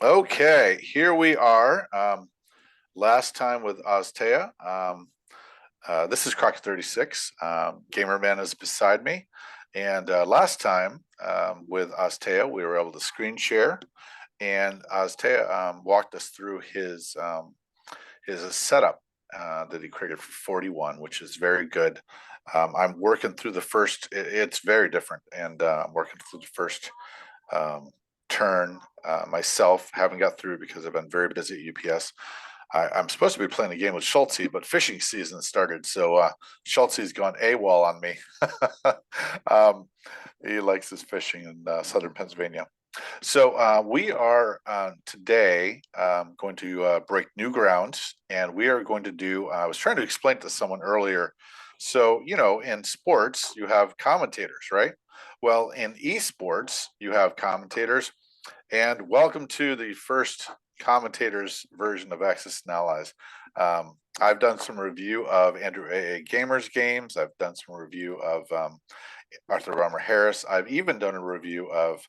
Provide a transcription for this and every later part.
Okay, here we are. Last time with Oztea. This is Croc 36. Gamerman is beside me. And last time with Oztea, we were able to screen share. And Oztea walked us through his setup that he created for 41, which is very good. I'm working through the first, it's very different. And I'm working through the first um, turn myself. Haven't got through because I've been very busy at UPS. I'm supposed to be playing a game with Schultze, but fishing season started, so Schultze's gone AWOL on me. He likes his fishing in southern Pennsylvania. So we are today going to break new ground, and we are going to do. I was trying to explain to someone earlier. So in sports, you have commentators, right? Well, in esports, you have commentators, and welcome to the first commentators version of Axis and Allies. I've done some review of AndrewAAgamer's games. I've done some review of Arthur Romer Harris. I've even done a review of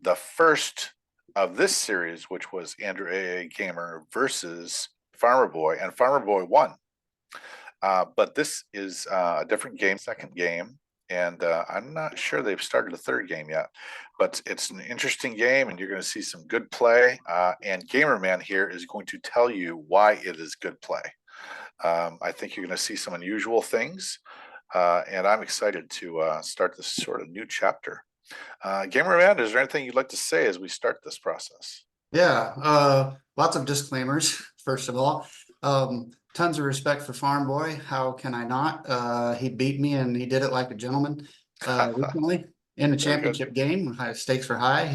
the first of this series, which was AndrewAAgamer versus Farmboy, and Farmboy won. But this is a different game, second game, and I'm not sure they've started a third game yet. But it's an interesting game, and you're going to see some good play. And Gamerman here is going to tell you why it is good play. I think you're going to see some unusual things, and I'm excited to start this sort of new chapter. Gamerman, is there anything you'd like to say as we start this process? Yeah, lots of disclaimers, first of all. Tons of respect for Farmboy. How can I not? He beat me and he did it like a gentleman recently in the Very good. championship game. Stakes were high.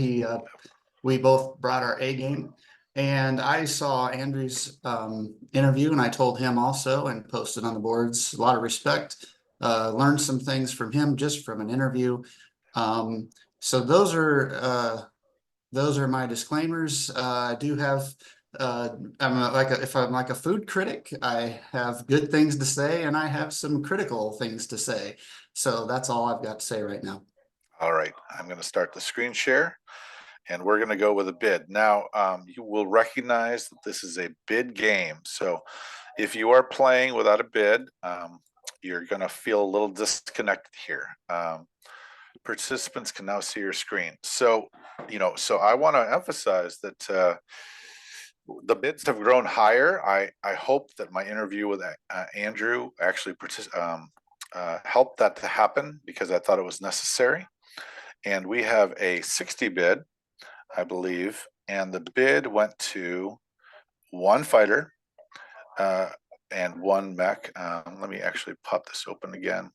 We both brought our A game. And I saw Andrew's interview and I told him also and posted on the boards. A lot of respect. Learned some things from him just from an interview. So those are my disclaimers. I do have, if I'm like a food critic, I have good things to say and I have some critical things to say. So that's all I've got to say right now. All right, I'm going to start the screen share, and we're going to go with a bid. Now, you will recognize that this is a bid game. So if you are playing without a bid, you're going to feel a little disconnected here. Participants can now see your screen. So, so I want to emphasize that the bids have grown higher. I hope that my interview with Andrew actually helped that to happen because I thought it was necessary. And we have a 60 bid, I believe, and the bid went to one fighter and one mech. Let me actually pop this open again.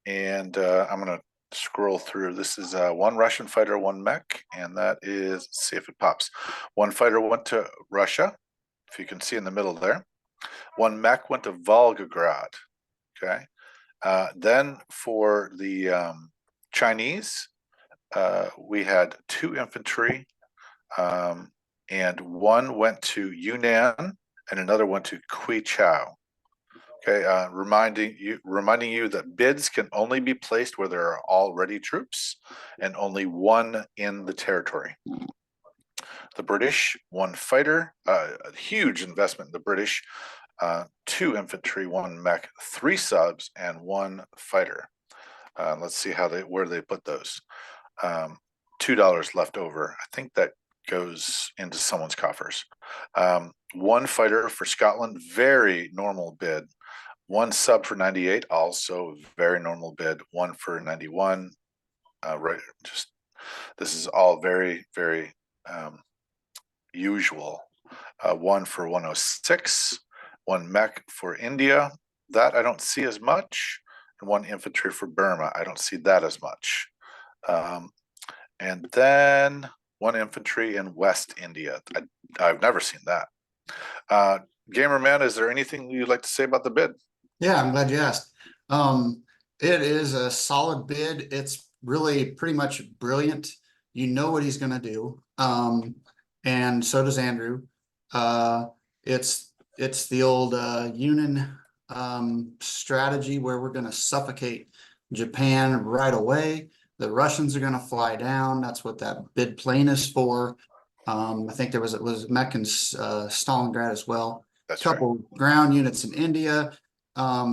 And I'm going to scroll through. This is one Russian fighter, one mech, and that is, let's see if it pops. One fighter went to Russia, if you can see in the middle there. One mech went to Volgograd. Okay. Then for the Chinese, we had two infantry, and one went to Yunnan and another went to Quichao. Okay, reminding you that bids can only be placed where there are already troops and only one in the territory. The British, one fighter, a huge investment in the British, two infantry, one mech, three subs, and one fighter. Let's see where they put those. $2 left over. I think that goes into someone's coffers. One fighter for Scotland, very normal bid. One sub for 98, also very normal bid. One for 91, right? Just this is all very, very usual. One for 106, one mech for India. That I don't see as much. And one infantry for Burma. I don't see that as much. And then one infantry in West India. I've never seen that. Gamerman, is there anything you'd like to say about the bid? Yeah, I'm glad you asked. It is a solid bid. It's really pretty much brilliant. You know what he's going to do. And so does Andrew. It's the old Union strategy where we're going to suffocate Japan right away. The Russians are going to fly down. That's what that bid plane is for. I think there was mech in Stalingrad as well. That's right. Couple ground units in India.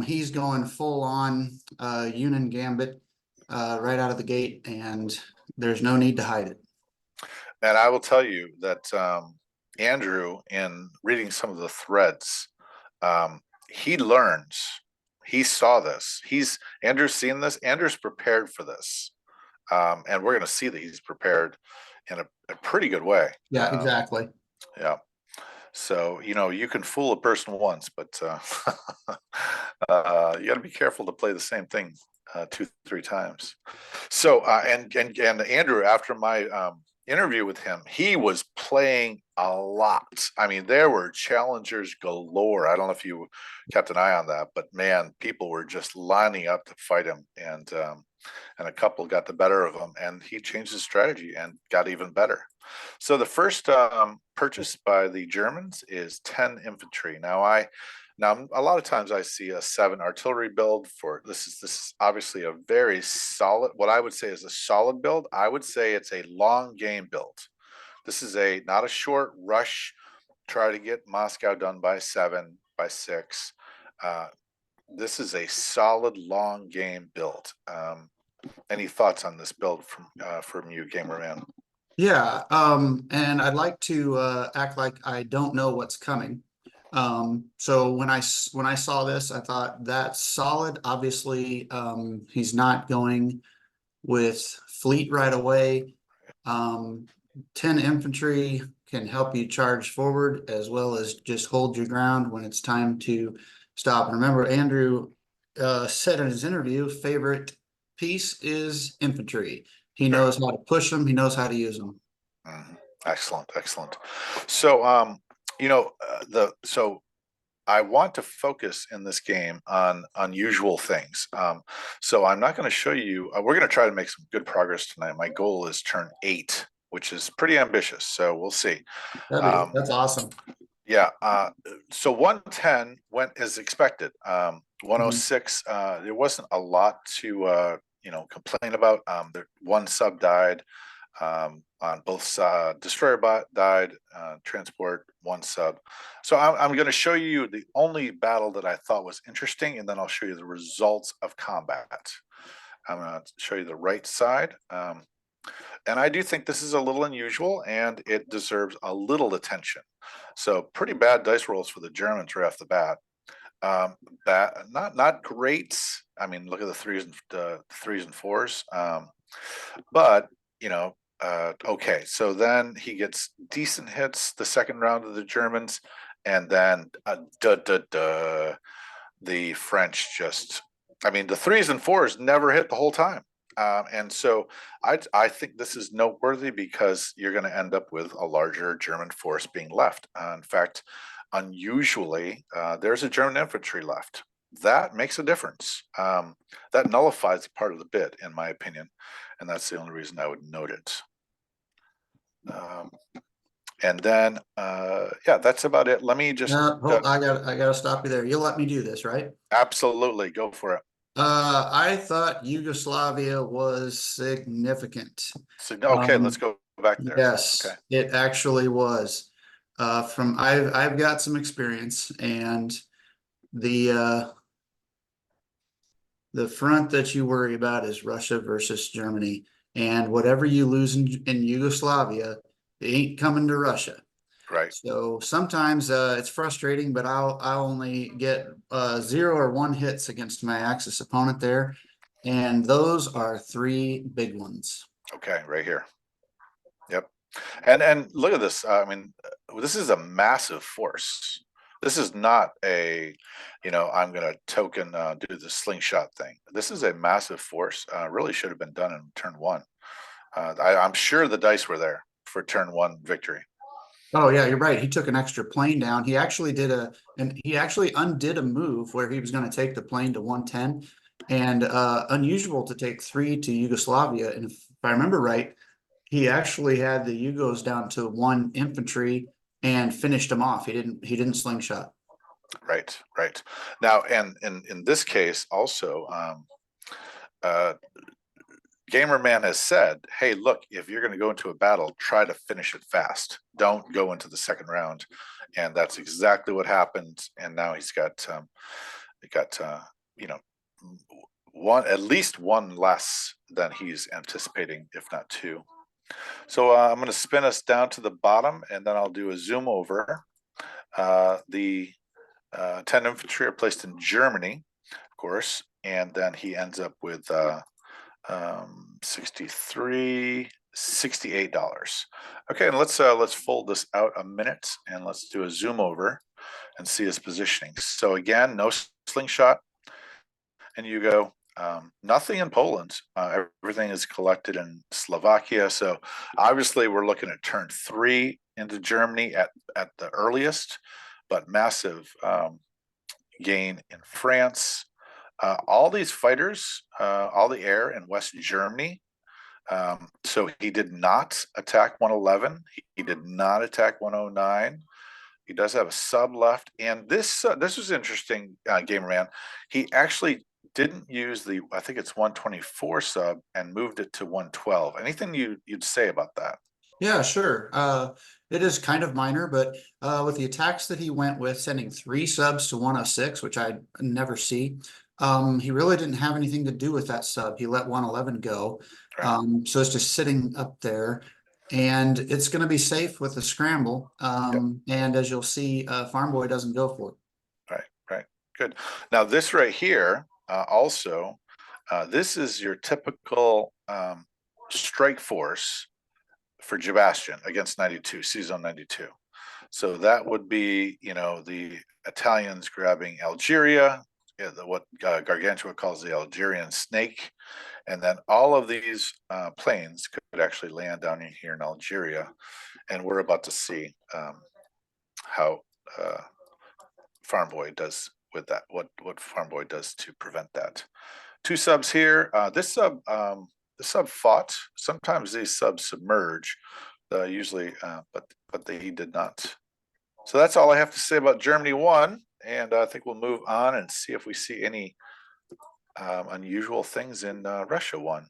He's going full on Union Gambit right out of the gate, and there's no need to hide it. And I will tell you that Andrew, in reading some of the threads, he learns. He saw this. Andrew's seen this. Andrew's prepared for this, and we're going to see that he's prepared in a pretty good way. Yeah, exactly. Yeah. So you can fool a person once, but you got to be careful to play the same thing 2, 3 times. So and Andrew, after my interview with him, he was playing a lot. I mean, there were challengers galore. I don't know if you kept an eye on that, but man, people were just lining up to fight him, and a couple got the better of him, and he changed his strategy and got even better. So the first purchase by the Germans is 10 infantry. Now a lot of times I see a 7 artillery build for this is obviously a very solid, what I would say is a solid build. I would say it's a long game build. This is not a short rush, try to get Moscow done by 7, by 6. This is a solid long game build. Any thoughts on this build from you, Gamerman? Yeah, and I'd like to act like I don't know what's coming. So when I saw this, I thought that's solid. Obviously, he's not going with fleet right away. 10 infantry can help you charge forward as well as just hold your ground when it's time to stop. And remember, Andrew said in his interview, favorite piece is infantry. He Sure. knows how to push them. He knows how to use them. Excellent, excellent. So, so I want to focus in this game on unusual things. So I'm not going to show you. We're going to try to make some good progress tonight. My goal is turn 8, which is pretty ambitious. So we'll see. That's awesome. Yeah. So 110 went as expected. Mhm. 106. There wasn't a lot to complain about. One sub died on both sides. Destroyer bot died. Transport 1 sub. So I'm going to show you the only battle that I thought was interesting, and then I'll show you the results of combat. I'm going to show you the right side. And I do think this is a little unusual, and it deserves a little attention. So pretty bad dice rolls for the Germans right off the bat. Not great. I mean, look at the threes and fours. But okay. So then he gets decent hits the second round of the Germans, and then the French just. I mean, the threes and fours never hit the whole time. And so I think this is noteworthy because you're going to end up with a larger German force being left. In fact, unusually, there's a German infantry left. That makes a difference. That nullifies part of the bid, in my opinion, and that's the only reason I would note it. And then, yeah, that's about it. Let me just I gotta stop you there. You'll let me do this, right? absolutely go for it. I thought Yugoslavia was significant. So, okay, let's go back there. Yes, Okay. it actually was. I've got some experience, and the the front that you worry about is Russia versus Germany, and whatever you lose in Yugoslavia, it ain't coming to Russia. Right. So sometimes it's frustrating, but I'll only get 0 or 1 hits against my Axis opponent there, and those are 3 big ones. Okay, right here. Yep. And look at this. I mean, this is a massive force. This is not I'm going to token do the slingshot thing. This is a massive force. Really should have been done in turn 1. I'm sure the dice were there for turn 1 victory. Oh yeah, you're right. He took an extra plane down. He actually undid a move where he was going to take the plane to 110, and unusual to take 3 to Yugoslavia. And if I remember right, he actually had the Yugos down to 1 infantry and finished them off. He didn't slingshot. Right, right. Now, and in this case also, Gamerman has said, hey, look, if you're going to go into a battle, try to finish it fast. Don't go into the second round. And that's exactly what happened. And now he got, you know, one, at least one less than he's anticipating, if not two. So I'm going to spin us down to the bottom, and then I'll do a zoom over. The 10 infantry are placed in Germany, of course, and then he ends up with 63, $68. Okay, and let's fold this out a minute, and let's do a zoom over and see his positioning. So again, no slingshot, and you go. Nothing in Poland. Everything is collected in Slovakia. So obviously, we're looking at turn 3 into Germany at the earliest, but massive gain in France. All these fighters, all the air in West Germany. So he did not attack 111. He did not attack 109. He does have a sub left, and this was interesting, Gamerman. He actually didn't use the, I think it's 124 sub, and moved it to 112. Anything you'd say about that? Yeah, sure. It is kind of minor, but with the attacks that he went with, sending 3 subs to 106, which I never see, he really didn't have anything to do with that sub. He let 111 go. Right. So it's just sitting up there, and it's going to be safe with the scramble. Yep. And as you'll see, Farmboy doesn't go for it. Right. Right. Good. Now this right here, also, this is your typical strike force for Sebastian against 92, C-Zone 92. So that would be, the Italians grabbing Algeria, what Gargantua calls the Algerian snake. And then all of these planes could actually land down in here in Algeria. And we're about to see how Farmboy does with that, what Farmboy does to prevent that. 2 subs here. This sub fought. Sometimes these subs submerge, usually, but he did not. So that's all I have to say about Germany 1, and I think we'll move on and see if we see any unusual things in Russia 1.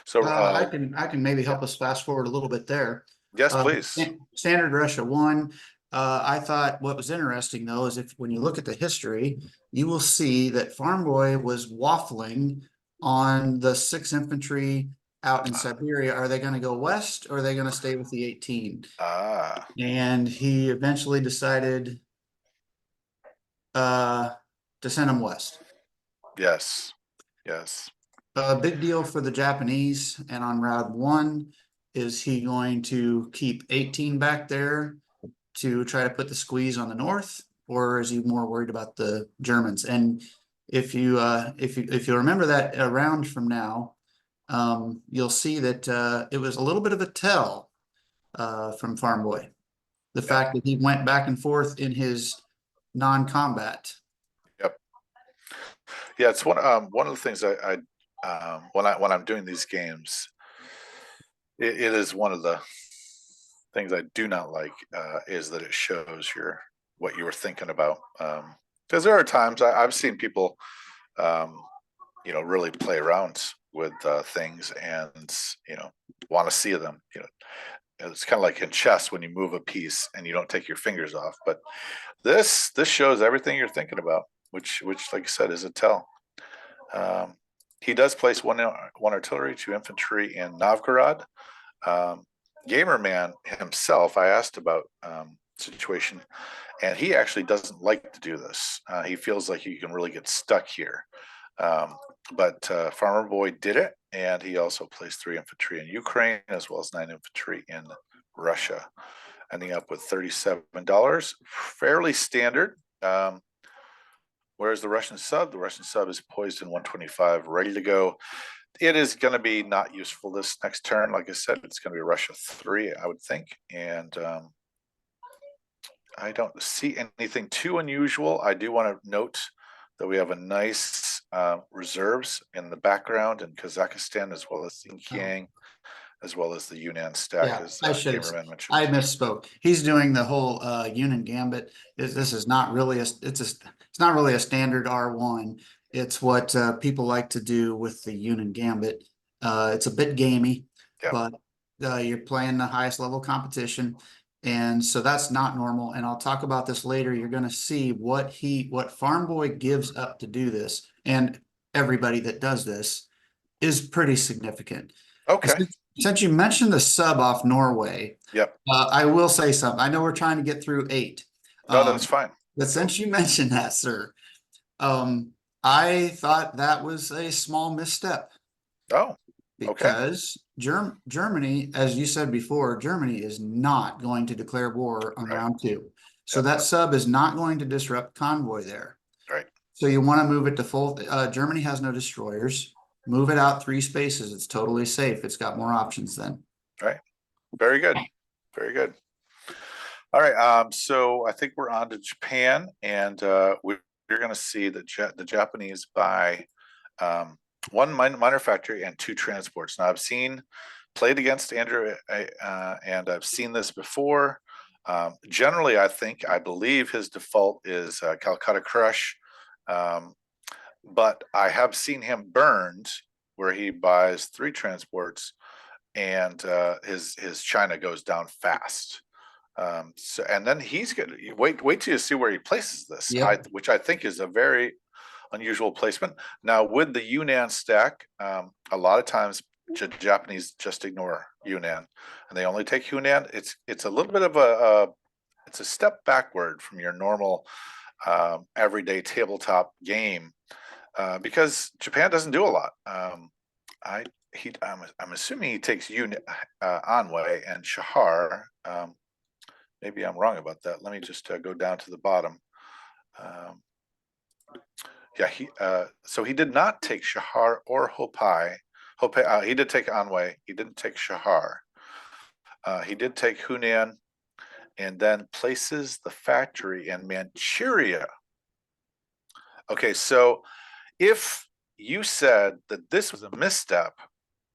So I can maybe yeah, help us fast forward a little bit there. yes, please. Standard Russia 1. I thought what was interesting though is if when you look at the history, you will see that Farmboy was waffling on the 6th Infantry out in Siberia. Are they going to go west or are they going to stay with the 18? Ah, And he eventually decided to send them west. yes, yes. A big deal for the Japanese. And on Route 1, is he going to keep 18 back there to try to put the squeeze on the north, or is he more worried about the Germans? And if you remember that a round from now, you'll see that it was a little bit of a tell from Farmboy. The Yep, fact that he went back and forth in his non-combat. yep. Yeah, it's one of the things I when I'm doing these games, it is one of the things I do not like, is that it shows what you were thinking about. Because there are times I've seen people, really play around with things and want to see them. It's kind of like in chess when you move a piece and you don't take your fingers off. But this shows everything you're thinking about, which like I said is a tell. Um, he does place one artillery, 2 infantry in Novgorod. Gamerman himself, I asked about situation, and he actually doesn't like to do this. He feels like you can really get stuck here. But Farmer Boy did it, and he also placed 3 infantry in Ukraine as well as 9 infantry in Russia, ending up with $37. Fairly standard. Whereas the Russian sub is poised in 125, ready to go. It is going to be not useful this next turn. Like I said, it's going to be Russia 3, I would think. And I don't see anything too unusual. I do want to note that we have a nice reserves in the background in Kazakhstan, as well as Xinjiang, as well as the Yunnan stack, Yeah, as I mentioned. I misspoke. He's doing the whole Union Gambit. This is not really it's not really a standard R1. It's what people like to do with the Union Gambit. It's a bit gamey, Yep. but you're playing the highest level competition. And so that's not normal. And I'll talk about this later. You're going to see what Farm Boy gives up to do this. And everybody that does this is pretty significant. Okay. Since you mentioned the sub off Norway, Yep. I will say something. I know we're trying to get through 8. No, that's fine. But since you mentioned that, sir, um, I thought that was a small misstep Oh, okay. because Germany, as you said before, Germany is not going to declare war on Right. round 2. So Yep. that sub is not going to disrupt convoy there. Right. So you want to move it to full. Germany has no destroyers. Move it out 3 spaces. It's totally safe. It's got more options then. Right. Very good. Very good. All right. So I think we're on to Japan, and we're going to see that the Japanese buy one minor factory and 2 transports. Now I've played against Andrew, and I've seen this before. Generally, I believe his default is Calcutta Crush, but I have seen him burned where he buys 3 transports, and his China goes down fast. So and then he's gonna wait till you see where he places this, Yep. which I think is a very unusual placement. Now with the Yunnan stack, a lot of times Japanese just ignore Yunnan and they only take Hunan. It's a little bit of it's a step backward from your normal everyday tabletop game because Japan doesn't do a lot. I I'm assuming he takes Anwei and Shahar. Maybe I'm wrong about that. Let me just go down to the bottom. Um, yeah, so he did not take Shahar or Hopai. Hopai, he did take Anwei. He didn't take Shahar. He did take Hunan, and then places the factory in Manchuria. Okay, so if you said that this was a misstep,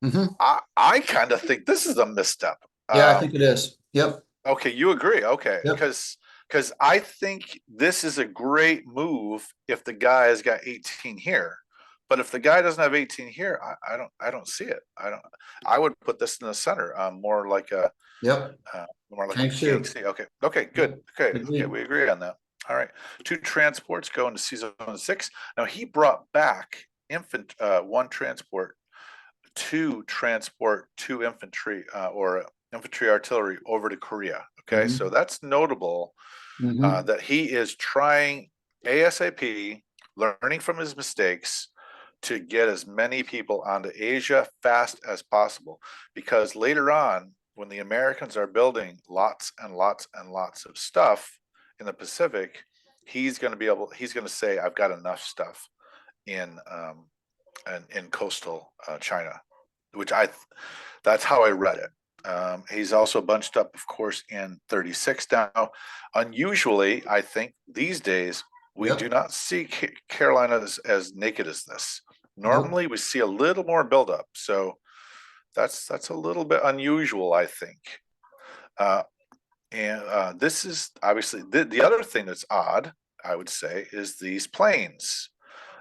Mhm. I kind of think this is a misstep. Yeah, I think it is. Yep. Okay, you agree. Okay, Yep. because I think this is a great move if the guy has got 18 here. But if the guy doesn't have 18 here, I don't see it. I would put this in the center, Yep. more like a Tank king. 2. See, okay, okay, good. Yep. Okay, Agreed. we agree on that. All right, 2 transports go into C zone 6. Now he brought back 1 transport, 2 transport, 2 infantry or infantry artillery over to Korea. Okay, so Mhm. that's notable Mhm. that he is trying ASAP, learning from his mistakes to get as many people onto Asia fast as possible. Because later on, when the Americans are building lots and lots and lots of stuff in the Pacific, he's going to say, I've got enough stuff in in coastal China, which that's how I read it. He's also bunched up, of course, in 36 now. Unusually, I think these days we do Yep. not see Carolina as naked as this. Nope. Normally, we see a little more buildup, so that's a little bit unusual, I think. Uh, and this is obviously the other thing that's odd, I would say, is these planes.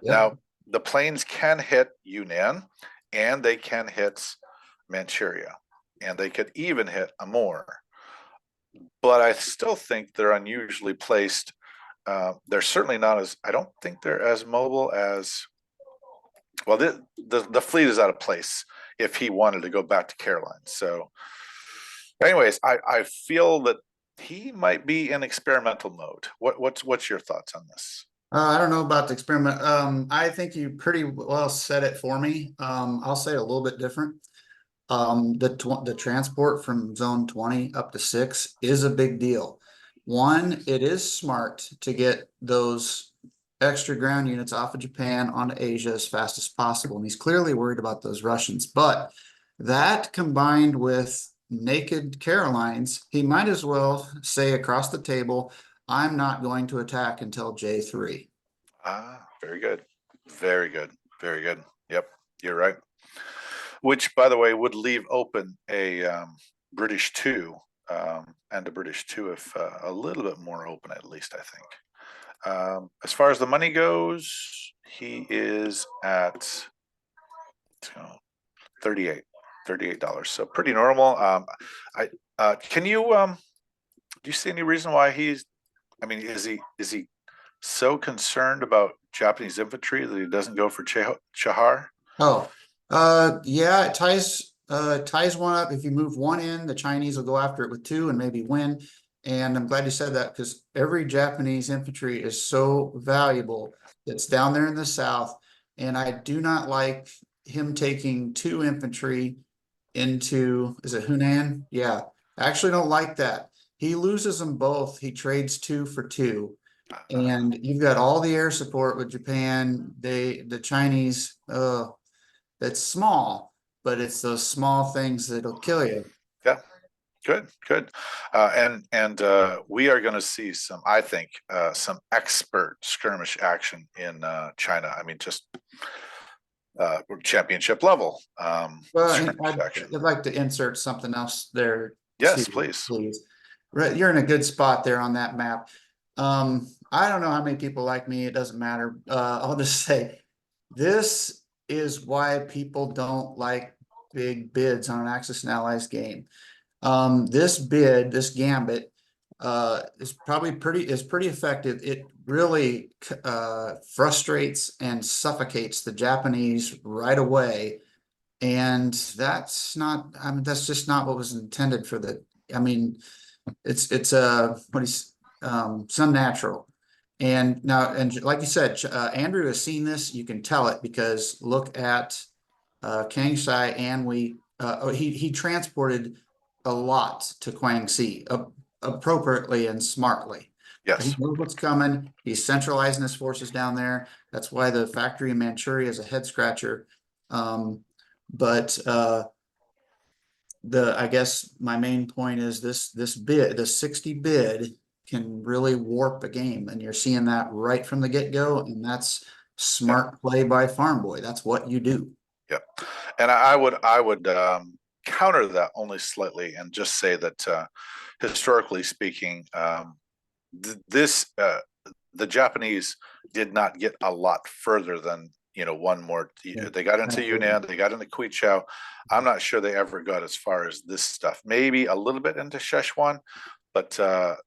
Yep. Now, the planes can hit Yunnan and they can hit Manchuria and they could even hit Amur. But I still think they're unusually placed. They're certainly not as, I don't think they're as mobile as, well, the fleet is out of place if he wanted to go back to Caroline. So, anyways, I feel that he might be in experimental mode. What's your thoughts on this? I don't know about the experiment. I think you pretty well said it for me. I'll say it a little bit different. The transport from zone 20 up to 6 is a big deal. One, it is smart to get those extra ground units off of Japan onto Asia as fast as possible. And he's clearly worried about those Russians. But that combined with naked Carolines, he might as well say across the table, I'm not going to attack until J3. Ah, very good. Very good. Very good. Yep, you're right. Which, by the way, would leave open a British 2 and a British 2 if a little bit more open, at least, I think. As far as the money goes, he is at $38. So pretty normal. Can you do you see any reason why I mean, is he so concerned about Japanese infantry that he doesn't go for Chahar? Oh, yeah, it ties one up. If you move one in, the Chinese will go after it with two and maybe win. And I'm glad you said that because every Japanese infantry is so valuable that's down there in the south. And I do not like him taking two infantry into, is it Hunan? Yeah, I actually don't like that. He loses them both. He trades two for two. And you've got all the air support with Japan. The Chinese, that's small, but it's those small things that'll kill you. Yeah, good. And we are going to see some, I think, some expert skirmish action in China. I mean, just championship level Well, skirmish action. I'd like to insert something else there too, Yes, please. please. Right, you're in a good spot there on that map. I don't know how many people like me, it doesn't matter. I'll just say this is why people don't like big bids on an Axis and Allies game. This gambit, is pretty effective. It really frustrates and suffocates the Japanese right away. And I mean, that's just not what was intended for I mean, it's some natural. And now, and like you said, Andrew has seen this. You can tell it because look at Kang Sai and he transported a lot to Guangxi appropriately and smartly. He Yes. knows what's coming. He's centralizing his forces down there. That's why the factory in Manchuria is a head scratcher. But I guess my main point is this bid, the 60 bid can really warp a game, and you're seeing that right from the get-go, and that's Yep. smart play by Farmboy. That's what you do. Yep. And I would counter that only slightly and just say that historically speaking, this the Japanese did not get a lot further than one more. Yeah, They got into absolutely. Yunnan, they got into Quichao. I'm not sure they ever got as far as this stuff. Maybe a little bit into Szechuan, but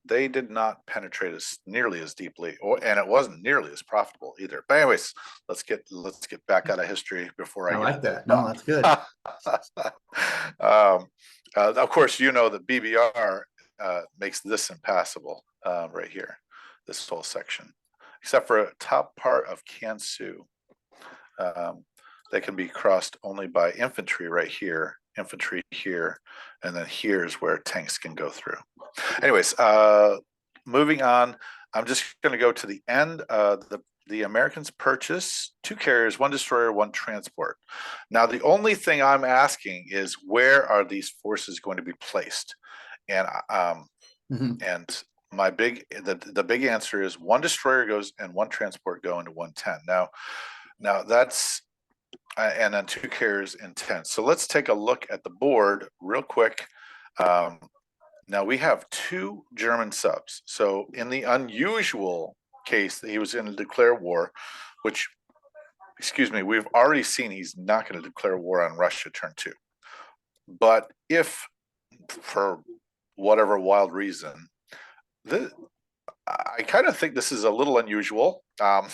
they did not penetrate as nearly as deeply, and it wasn't nearly as profitable either. But anyways, let's get back out of history before I I get like into that. No, that's good. of course, you know that BBR makes this impassable right here, this whole section, except for a top part of Kansu. They can be crossed only by infantry right here, infantry here, and then here's where tanks can go through. Anyways, moving on, I'm just going to go to the end. The Americans purchase 2 carriers, 1 destroyer, 1 transport. Now, the only thing I'm asking is where are these forces going to be placed? And and my the big answer is 1 destroyer goes and 1 transport go into 110. Now that's and then 2 carriers in 10. So let's take a look at the board real quick. Now we have 2 German subs. So in the unusual case that he was going to declare war, which, excuse me, we've already seen he's not going to declare war on Russia turn 2. But if for whatever wild reason, I kind of think this is a little unusual. I'm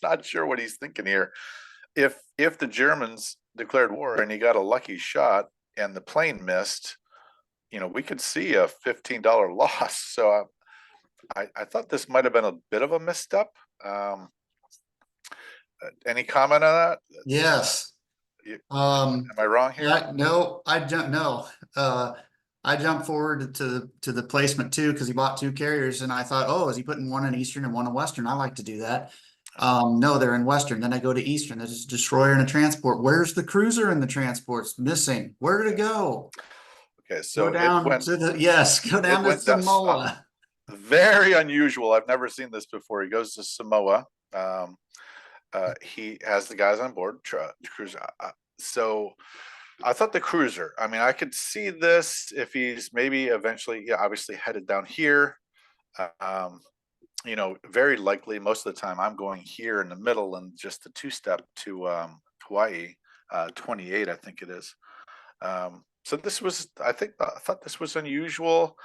not sure what he's thinking here. If the Germans declared war and he got a lucky shot and the plane missed, we could see a $15 loss. So I thought this might have been a bit of a misstep. Any comment on that? Yes. Am I wrong here? Yeah, no, I jumped forward to the placement too because he bought 2 carriers, and I thought, oh, is he putting 1 in Eastern and 1 in Western? I like to do that. No, they're in Western. Then I go to Eastern. There's a destroyer and a transport. Where's the cruiser in the transports? Missing. Where did it go? Okay, so Go down go down to went down. Samoa. Very unusual. I've never seen this before. He goes to Samoa. He has the guys on board, cruiser. So I thought the cruiser. I mean, I could see this if he's maybe eventually, obviously headed down here. Very likely most of the time I'm going here in the middle and just the 2-step to Hawaii. 28, I think it is. So this was, I thought this was unusual.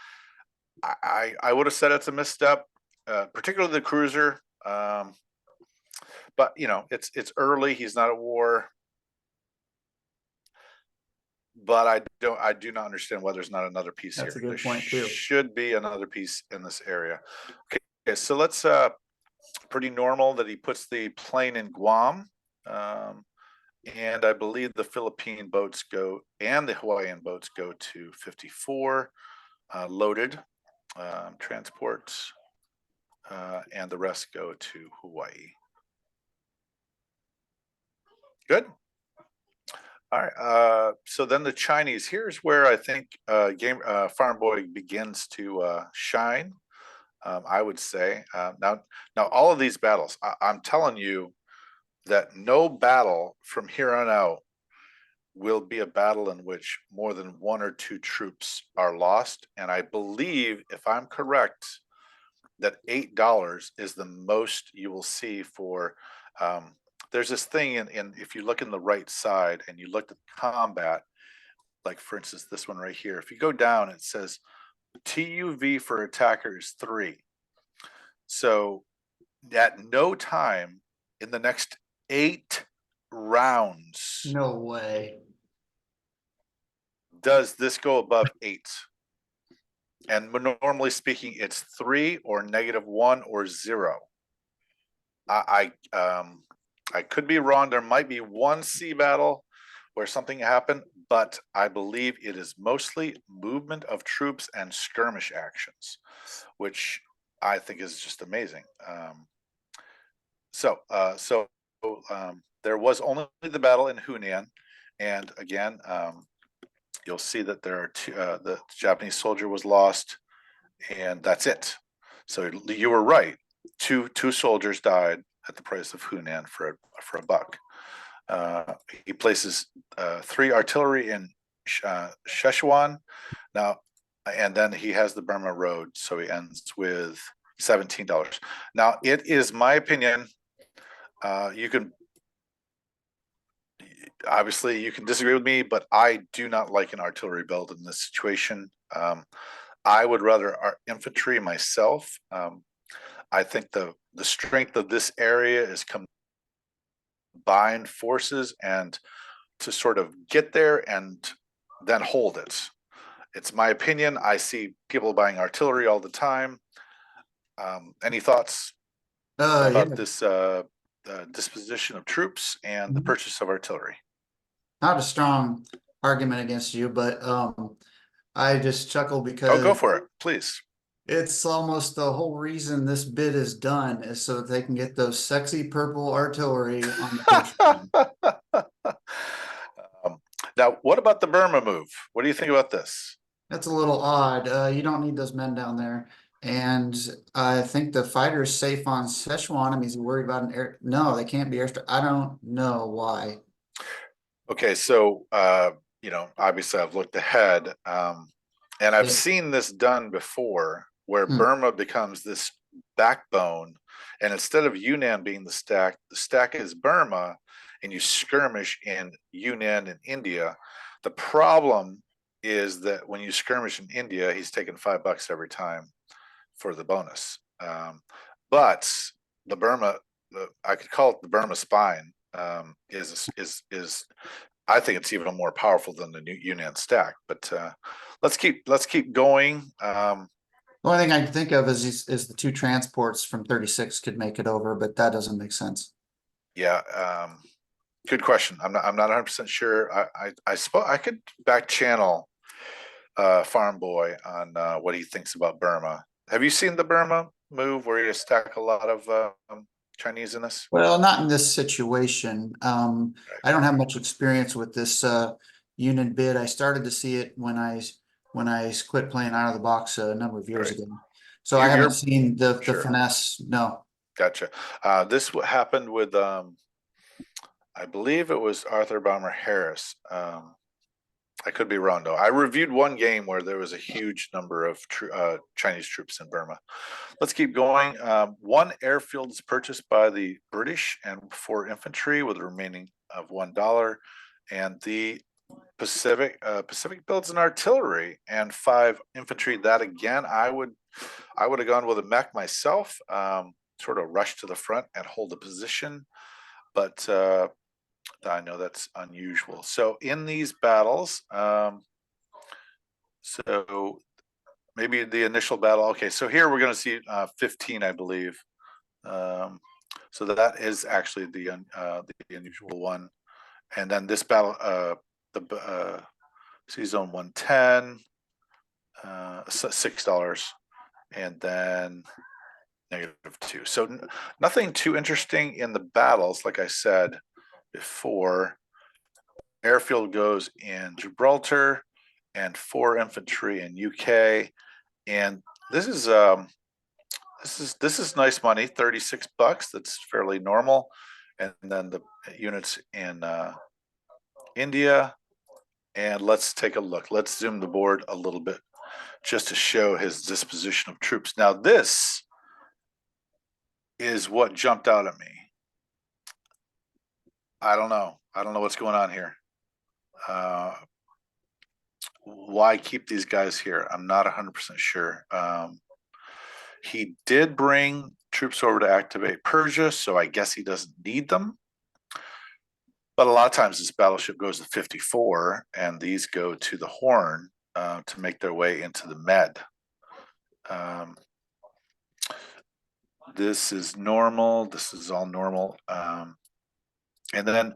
I would have said it's a misstep, particularly the cruiser. But you know, it's early. He's not at war. But I do not understand why there's not another piece That's here. a good There point too. should be another piece in this area. Okay, so let's pretty normal that he puts the plane in Guam. And I believe the Philippine boats go and the Hawaiian boats go to 54 loaded transports, and the rest go to Hawaii. Good. All right. So then the Chinese. Here's where I think Farmboy begins to shine. I would say now all of these battles. I'm telling you that no battle from here on out will be a battle in which more than one or two troops are lost. And I believe, if I'm correct, that $8 is the most you will see for. There's this thing in if you look in the right side and you look at combat, like for instance this one right here. If you go down, it says TUV for attacker is 3. So at no time in the next 8 rounds No way. does this go above 8. And normally speaking, it's 3 or -1 or 0. I could be wrong. There might be one sea battle where something happened, but I believe it is mostly movement of troops and skirmish actions, which I think is just amazing. So there was only the battle in Hunan, and again, you'll see that there are two. The Japanese soldier was lost, and that's it. So you were right. Two soldiers died at the price of Hunan for a buck. He places 3 artillery in Szechuan now, and then he has the Burma Road, so he ends with $17. Now, it is my opinion. You can obviously you can disagree with me, but I do not like an artillery build in this situation. I would rather our infantry myself. I think the strength of this area is combined forces and to sort of get there and then hold it. It's my opinion. I see people buying artillery all the time. Any thoughts about Yeah. this disposition of troops and the Mhm. purchase of artillery? Not a strong argument against you, but I just chuckle Oh, because go for it, please. it's almost the whole reason this bid is done is so that they can get those sexy purple artillery on the push button. Now, what about the Burma move? What do you think about this? That's a little odd. You don't need those men down there. And I think the fighter is safe on Szechuan. I mean, he's worried about an air. No, they can't be airstrike. I don't know why. Okay, so you know, obviously I've looked ahead, and I've Yeah. seen this done before, where Hmm. Burma becomes this backbone, and instead of Yunnan being the stack is Burma, and you skirmish in Yunnan in India. The problem is that when you skirmish in India, he's taking $5 every time for the bonus. But the Burma, I could call it the Burma spine, is I think it's even more powerful than the new Yunnan stack. But let's keep going. The only thing I can think of is the 2 transports from 36 could make it over, but that doesn't make sense. Yeah, good question. I'm not 100% sure. I suppose I could back channel Farmboy on what he thinks about Burma. Have you seen the Burma move where you stack a lot of Chinese in this? Well, not in this situation. I don't have much experience with this unit bid. I started to see it when I quit playing out of the box a number of years Right. ago. So I haven't You're seen the sure. finesse. No. Gotcha. This happened with I believe it was Arthur Bomber Harris. I could be wrong though. I reviewed one game where there was a huge number of Chinese troops in Burma. Let's keep going. One airfield is purchased by the British and 4 infantry with a remaining of $1. and the Pacific builds an artillery and 5 infantry. That again, I would have gone with a mech myself, sort of rush to the front and hold a position, but I know that's unusual. So in these battles, so maybe the initial battle. Okay, so here we're going to see 15, I believe. So that is actually the unusual one. And then this battle, the sea zone 110, $6, and then -2. So nothing too interesting in the battles, like I said before. Airfield goes in Gibraltar, and 4 infantry in UK, and this is nice money, $36. That's fairly normal. And then the units in India. And let's take a look. Let's zoom the board a little bit just to show his disposition of troops. Now, this is what jumped out at me. I don't know. I don't know what's going on here. Why keep these guys here? I'm not 100% sure. He did bring troops over to activate Persia, so I guess he doesn't need them. But a lot of times this battleship goes to 54, and these go to the Horn to make their way into the Med. This is normal. This is all normal. And then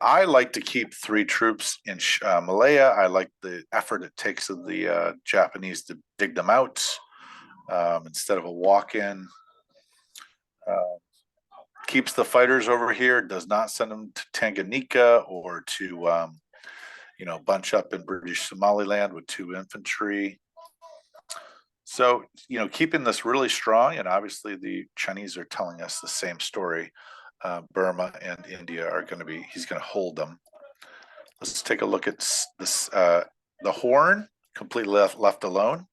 I like to keep 3 troops in Malaya. I like the effort it takes of the Japanese to dig them out instead of a walk-in. Keeps the fighters over here, does not send them to Tanganyika or to, bunch up in British Somaliland with 2 infantry. So, keeping this really strong, and obviously the Chinese are telling us the same story. Burma and India are going to be, he's going to hold them. Let's take a look at this. The Horn, completely left alone.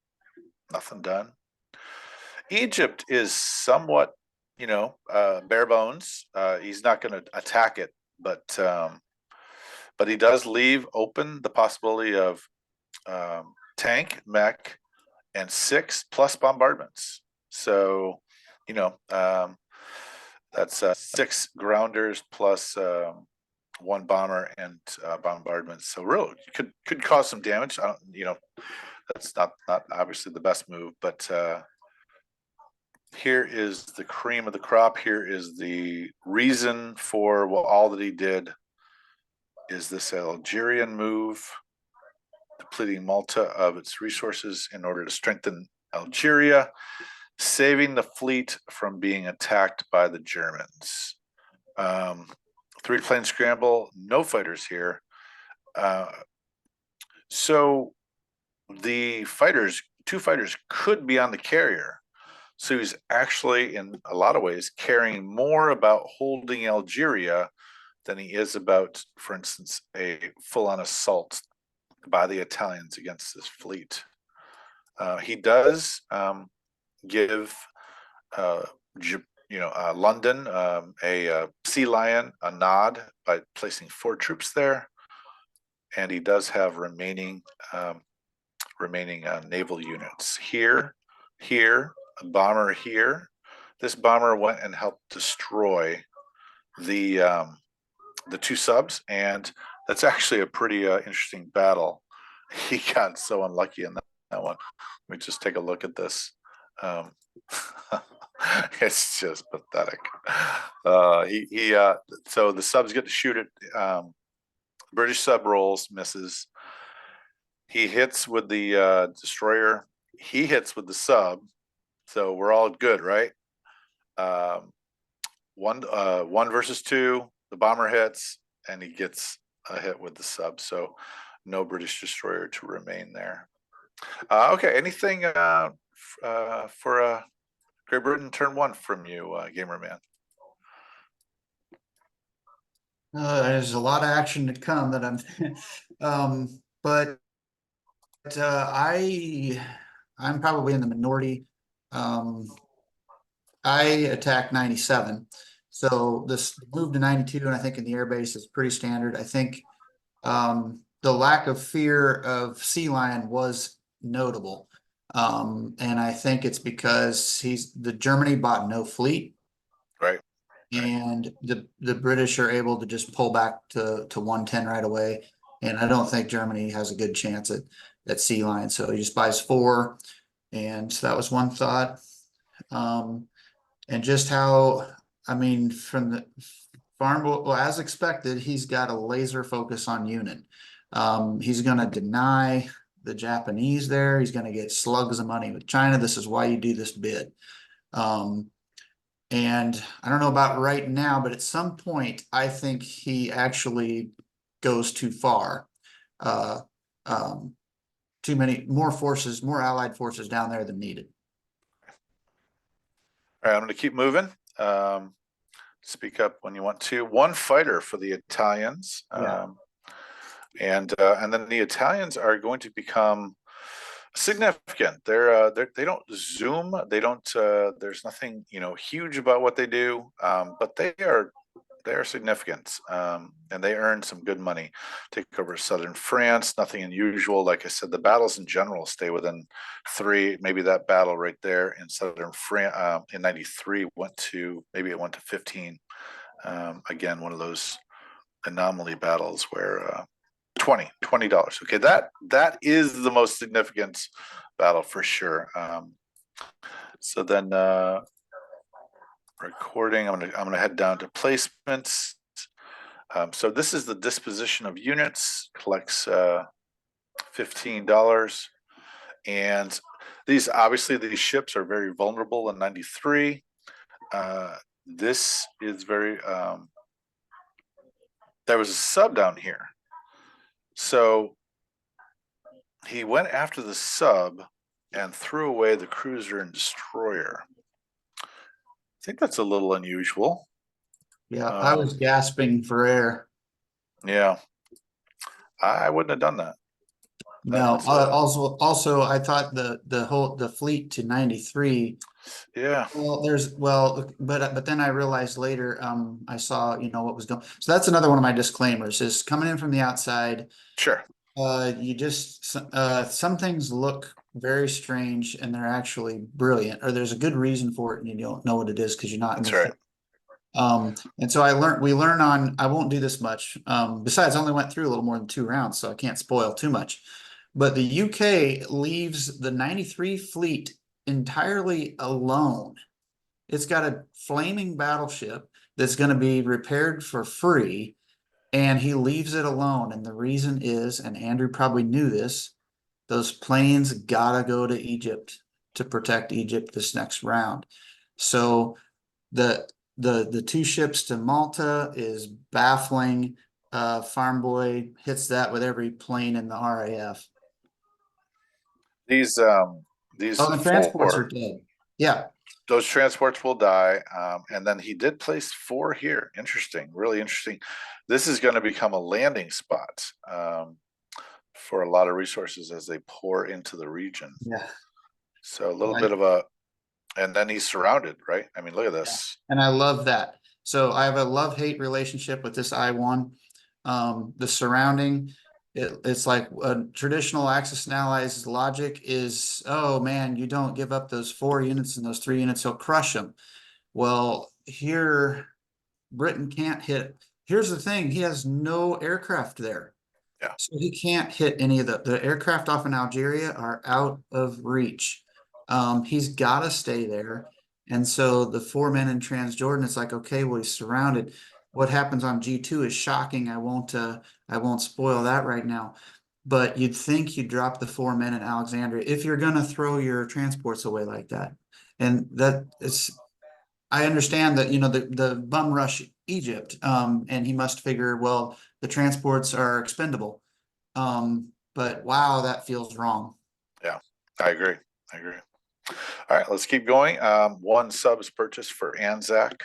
Nothing done. Egypt is somewhat, bare bones. He's not going to attack it, but he does leave open the possibility of tank, mech, and 6 plus bombardments. So, that's 6 grounders plus 1 bomber and bombardments. So really could cause some damage. That's not obviously the best move, but here is the cream of the crop. Here is the reason for all that he did. Is this Algerian move, depleting Malta of its resources in order to strengthen Algeria, saving the fleet from being attacked by the Germans. 3-plane scramble, no fighters here. So the 2 fighters could be on the carrier. So he's actually, in a lot of ways, caring more about holding Algeria than he is about, for instance, a full-on assault by the Italians against this fleet. He does give London a Sea Lion a nod by placing 4 troops there, and he does have remaining naval units here, a bomber here. This bomber went and helped destroy the 2 subs, and that's actually a pretty interesting battle. He got so unlucky in that one. Let me just take a look at this. It's just pathetic. So the subs get to shoot it. British sub rolls, misses. He hits with the destroyer. He hits with the sub. So we're all good, right? 1 versus 2. The bomber hits, and he gets a hit with the sub. So no British destroyer to remain there. Okay, anything for Great Britain turn 1 from you, Gamer Man? There's a lot of action to come that but I'm probably in the minority. I attacked 97. So this move to 92, and I think in the airbase is pretty standard. I think the lack of fear of sea lion was notable. And I think it's because the Germany bought no fleet, Right. Right. and the British are able to just pull back to 110 right away. And I don't think Germany has a good chance at sea lion. So he just buys four. And so that was one thought. Um, and just how, I mean, from the Farmboy, well, as expected, he's got a laser focus on unit. He's going to deny the Japanese there. He's going to get slugs of money with China. This is why you do this bid. Um, and I don't know about right now, but at some point, I think he actually goes too far. Uh, um, Too many more forces, more allied forces down there than needed. All right, I'm going to keep moving. Speak up when you want to. One fighter for the Italians. Yeah. And then the Italians are going to become significant. They don't zoom. They don't. There's nothing huge about what they do, but they are significant, and they earn some good money. Take over southern France. Nothing unusual. Like I said, the battles in general stay within 3. Maybe that battle right there in southern France in '93 went to 15. Again, one of those anomaly battles where $20. Okay, that is the most significant battle for sure. So then recording, I'm gonna head down to placements. So this is the disposition of units, collects $15. And these ships are very vulnerable in 93. This is very there was a sub down here. So he went after the sub and threw away the cruiser and destroyer. I think that's a little unusual. Yeah, I was gasping for air. Yeah, I wouldn't have done that. No, That's also I thought the fleet to 93. yeah, But then I realized later, I saw, what was going. So that's another one of my disclaimers is coming in from the outside. sure. Some things look very strange and they're actually brilliant, or there's a good reason for it and you don't know what it is because you're not in That's the right. thing. And so we learn on, I won't do this much. Besides, I only went through a little more than 2 rounds, so I can't spoil too much. But the UK leaves the 93 fleet entirely alone. It's got a flaming battleship that's going to be repaired for free, and he leaves it alone. And the reason is, and Andrew probably knew this, those planes gotta go to Egypt to protect Egypt this next round. So the the 2 ships to Malta is baffling. Farmboy hits that with every plane in the RAF. These Oh, the transports are 4, dead. Yeah. those transports will die. And then he did place 4 here. Interesting, really interesting. This is going to become a landing spot for a lot of resources as they pour into the region. Yeah. So a little Right. bit of and then he's surrounded, right? I mean, look at this. And I love that. So I have a love-hate relationship with this I-1. The surrounding, it's like a traditional Axis and Allies logic is, oh man, you don't give up those 4 units and those 3 units, he'll crush them. Well, here, Britain can't hit. Here's the thing, he has no aircraft there. Yeah. So he can't hit any of the aircraft off in Algeria are out of reach. He's got to stay there. And so the 4 men in Transjordan, it's like, okay, well, he's surrounded. What happens on G2 is shocking. I won't spoil that right now. But you'd think you'd drop the 4 men in Alexandria if you're gonna throw your transports away like that. And that it's I understand that, the bum rush Egypt, and he must figure, well, the transports are expendable. But wow, that feels wrong. Yeah, I agree. I agree. All right, let's keep going. 1 subs purchase for Anzac.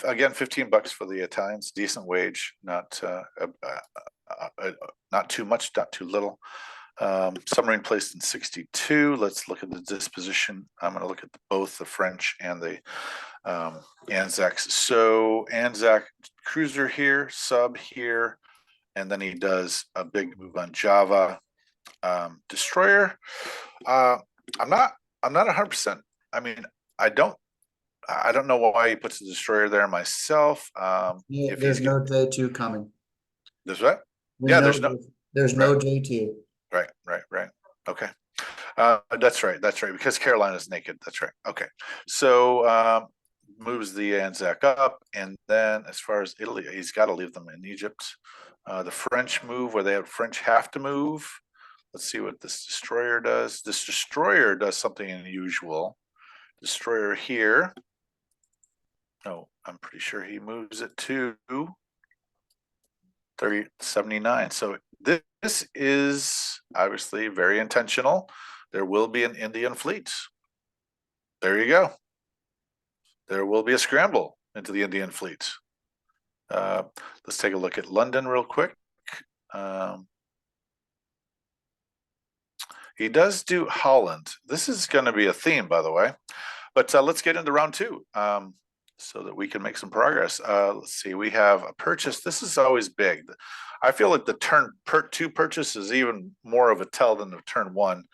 Again, $15 for the Italians. Decent wage, not too much, not too little. Submarine placed in 62. Let's look at the disposition. I'm going to look at both the French and the Anzacs. So Anzac cruiser here, sub here, and then he does a big move on Java. Destroyer. I'm not 100%. I mean, I don't know why he puts the destroyer there myself. If There's he's no J2 coming. there's what? We Yeah, know there's no right, J2. right. Okay. That's right. Because Carolina's naked. That's right. Okay. So moves the Anzac up, and then as far as Italy, he's got to leave them in Egypt. The French move where French have to move. Let's see what this destroyer does. This destroyer does something unusual. Destroyer here. No, I'm pretty sure he moves it to 3079. So this is obviously very intentional. There will be an Indian fleet. There you go. There will be a scramble into the Indian fleet. Let's take a look at London real quick. He does do Holland. This is going to be a theme, by the way. But let's get into round two so that we can make some progress. Let's see. We have a purchase. This is always big. I feel like the turn two purchase is even more of a tell than the turn one.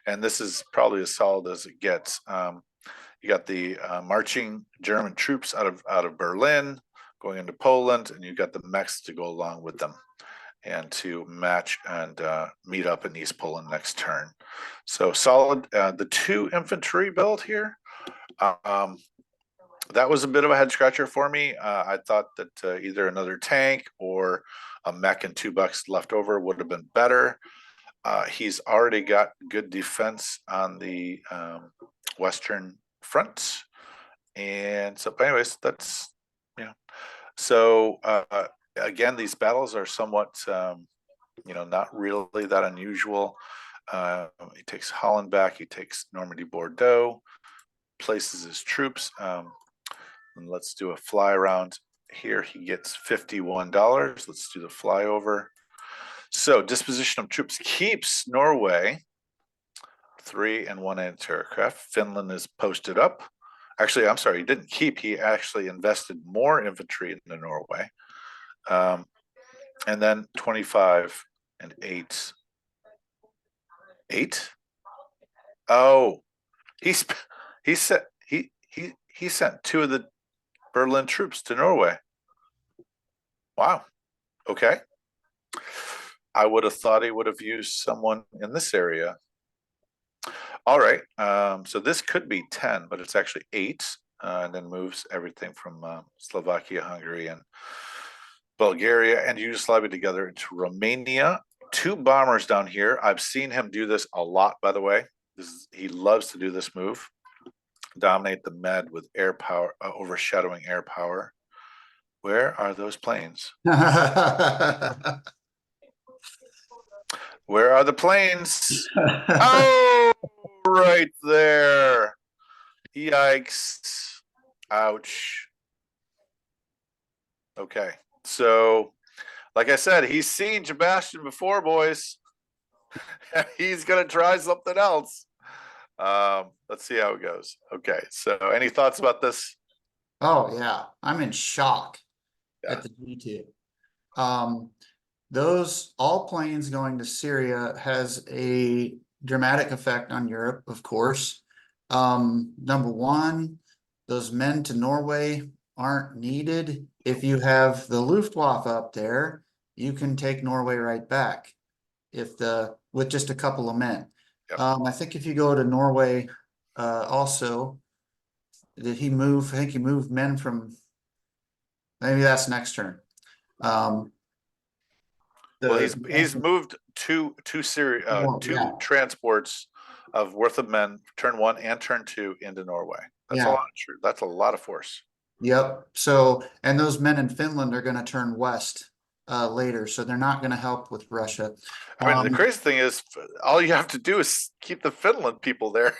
And this is probably as solid as it gets. You got the marching German troops out of Berlin going into Poland, and you got the mechs to go along with them and to match and meet up in East Poland next turn. So solid. The 2 infantry build here. That was a bit of a head scratcher for me. I thought that either another tank or a mech and $2 left over would have been better. He's already got good defense on the Western front. And so, anyways, that's, So, again, these battles are somewhat, not really that unusual. He takes Holland back. He takes Normandy, Bordeaux, places his troops. And let's do a fly around here. He gets $51. Let's do the flyover. So disposition of troops keeps Norway 3 and 1 anti-aircraft. Finland is posted up. Actually, I'm sorry, he didn't keep. He actually invested more infantry into Norway. And then 25 and 8. 8? Oh, he sent 2 of the Berlin troops to Norway. Wow. Okay. I would have thought he would have used someone in this area. All right. So this could be 10, but it's actually 8, and then moves everything from Slovakia, Hungary, and Bulgaria and Yugoslavia together into Romania. 2 bombers down here. I've seen him do this a lot, by the way. He loves to do this move. Dominate the Med with air power, overshadowing air power. Where are those planes? Where are the planes? Oh, right there. Yikes. Ouch. Okay. So, like I said, he's seen Sebastian before, boys. He's going to try something else. Let's see how it goes. Okay. So, any thoughts about this? Oh, yeah. I'm in shock at the G2. Those all planes going to Syria has a dramatic effect on Europe, of course. Number one, those men to Norway aren't needed. If you have the Luftwaffe up there, you can take Norway right back with just a couple of men. Yep. I think if you go to Norway, also, did he move? I think he moved men from, maybe that's next turn. Well, he's moved two transports of worth of men, turn 1 and turn 2 into Norway. That's a lot. That's a lot of force. Yep. So, and those men in Finland are going to turn west later, so they're not going to help with Russia. I mean, the crazy thing is, all you have to do is keep the Finland people there.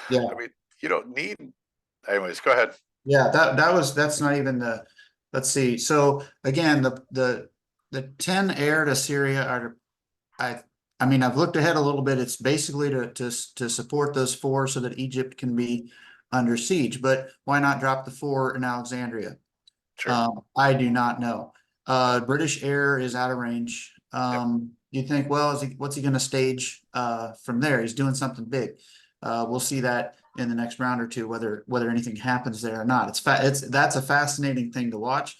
Yeah. I mean, you don't need. Anyways, go ahead. Yeah, that's not even the. Let's see. So again, the 10 air to Syria are, I I mean, I've looked ahead a little bit. It's basically to support those four so that Egypt can be under siege. But why not drop the four in Alexandria? Sure. I do not know. British air is out of range. Yep. You think, well, what's he going to stage from there? He's doing something big. We'll see that in the next round or two, whether anything happens there or not. That's a fascinating thing to watch.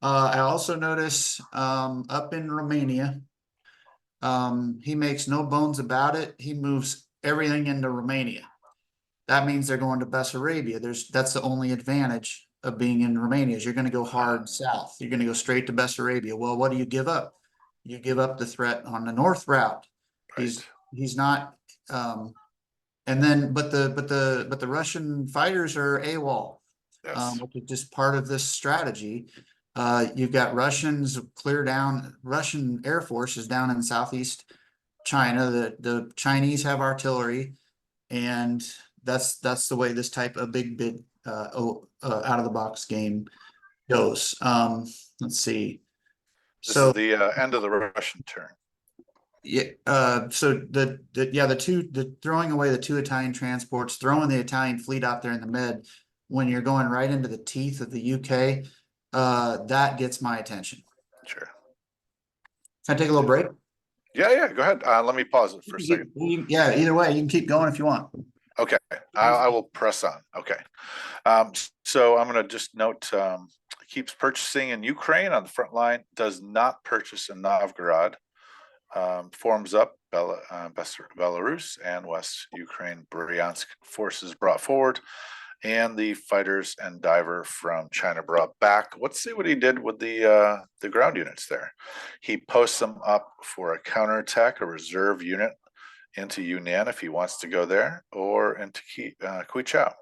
I also notice up in Romania, he makes no bones about it. He moves everything into Romania. That means they're going to Bessarabia. That's the only advantage of being in Romania is you're going to go hard south. You're going to go straight to Bessarabia. Well, what do you give up? You give up the threat on the north route. Right. He's not and then but the Russian fighters are AWOL, Yes. which is just part of this strategy. You've got Russian Air Force is down in southeast China. The Chinese have artillery, and that's the way this type of big out of the box game goes. Let's see. This is So the end of the Russian turn. yeah, so the throwing away the two Italian transports, throwing the Italian fleet out there in the mid when you're going right into the teeth of the UK, that gets my attention. Sure. Can I take a little break? Yeah. Go ahead. Let me pause it for a second. Yeah, either way, you can keep going if you want. Okay. I will press on. Okay. So I'm going to just note keeps purchasing in Ukraine on the front line, does not purchase in Novgorod. Forms up Belarus and West Ukraine Bryansk forces brought forward, and the fighters and diver from China brought back. Let's see what he did with the ground units there. He posts them up for a counterattack, a reserve unit into Yunnan if he wants to go there, or into Quichao.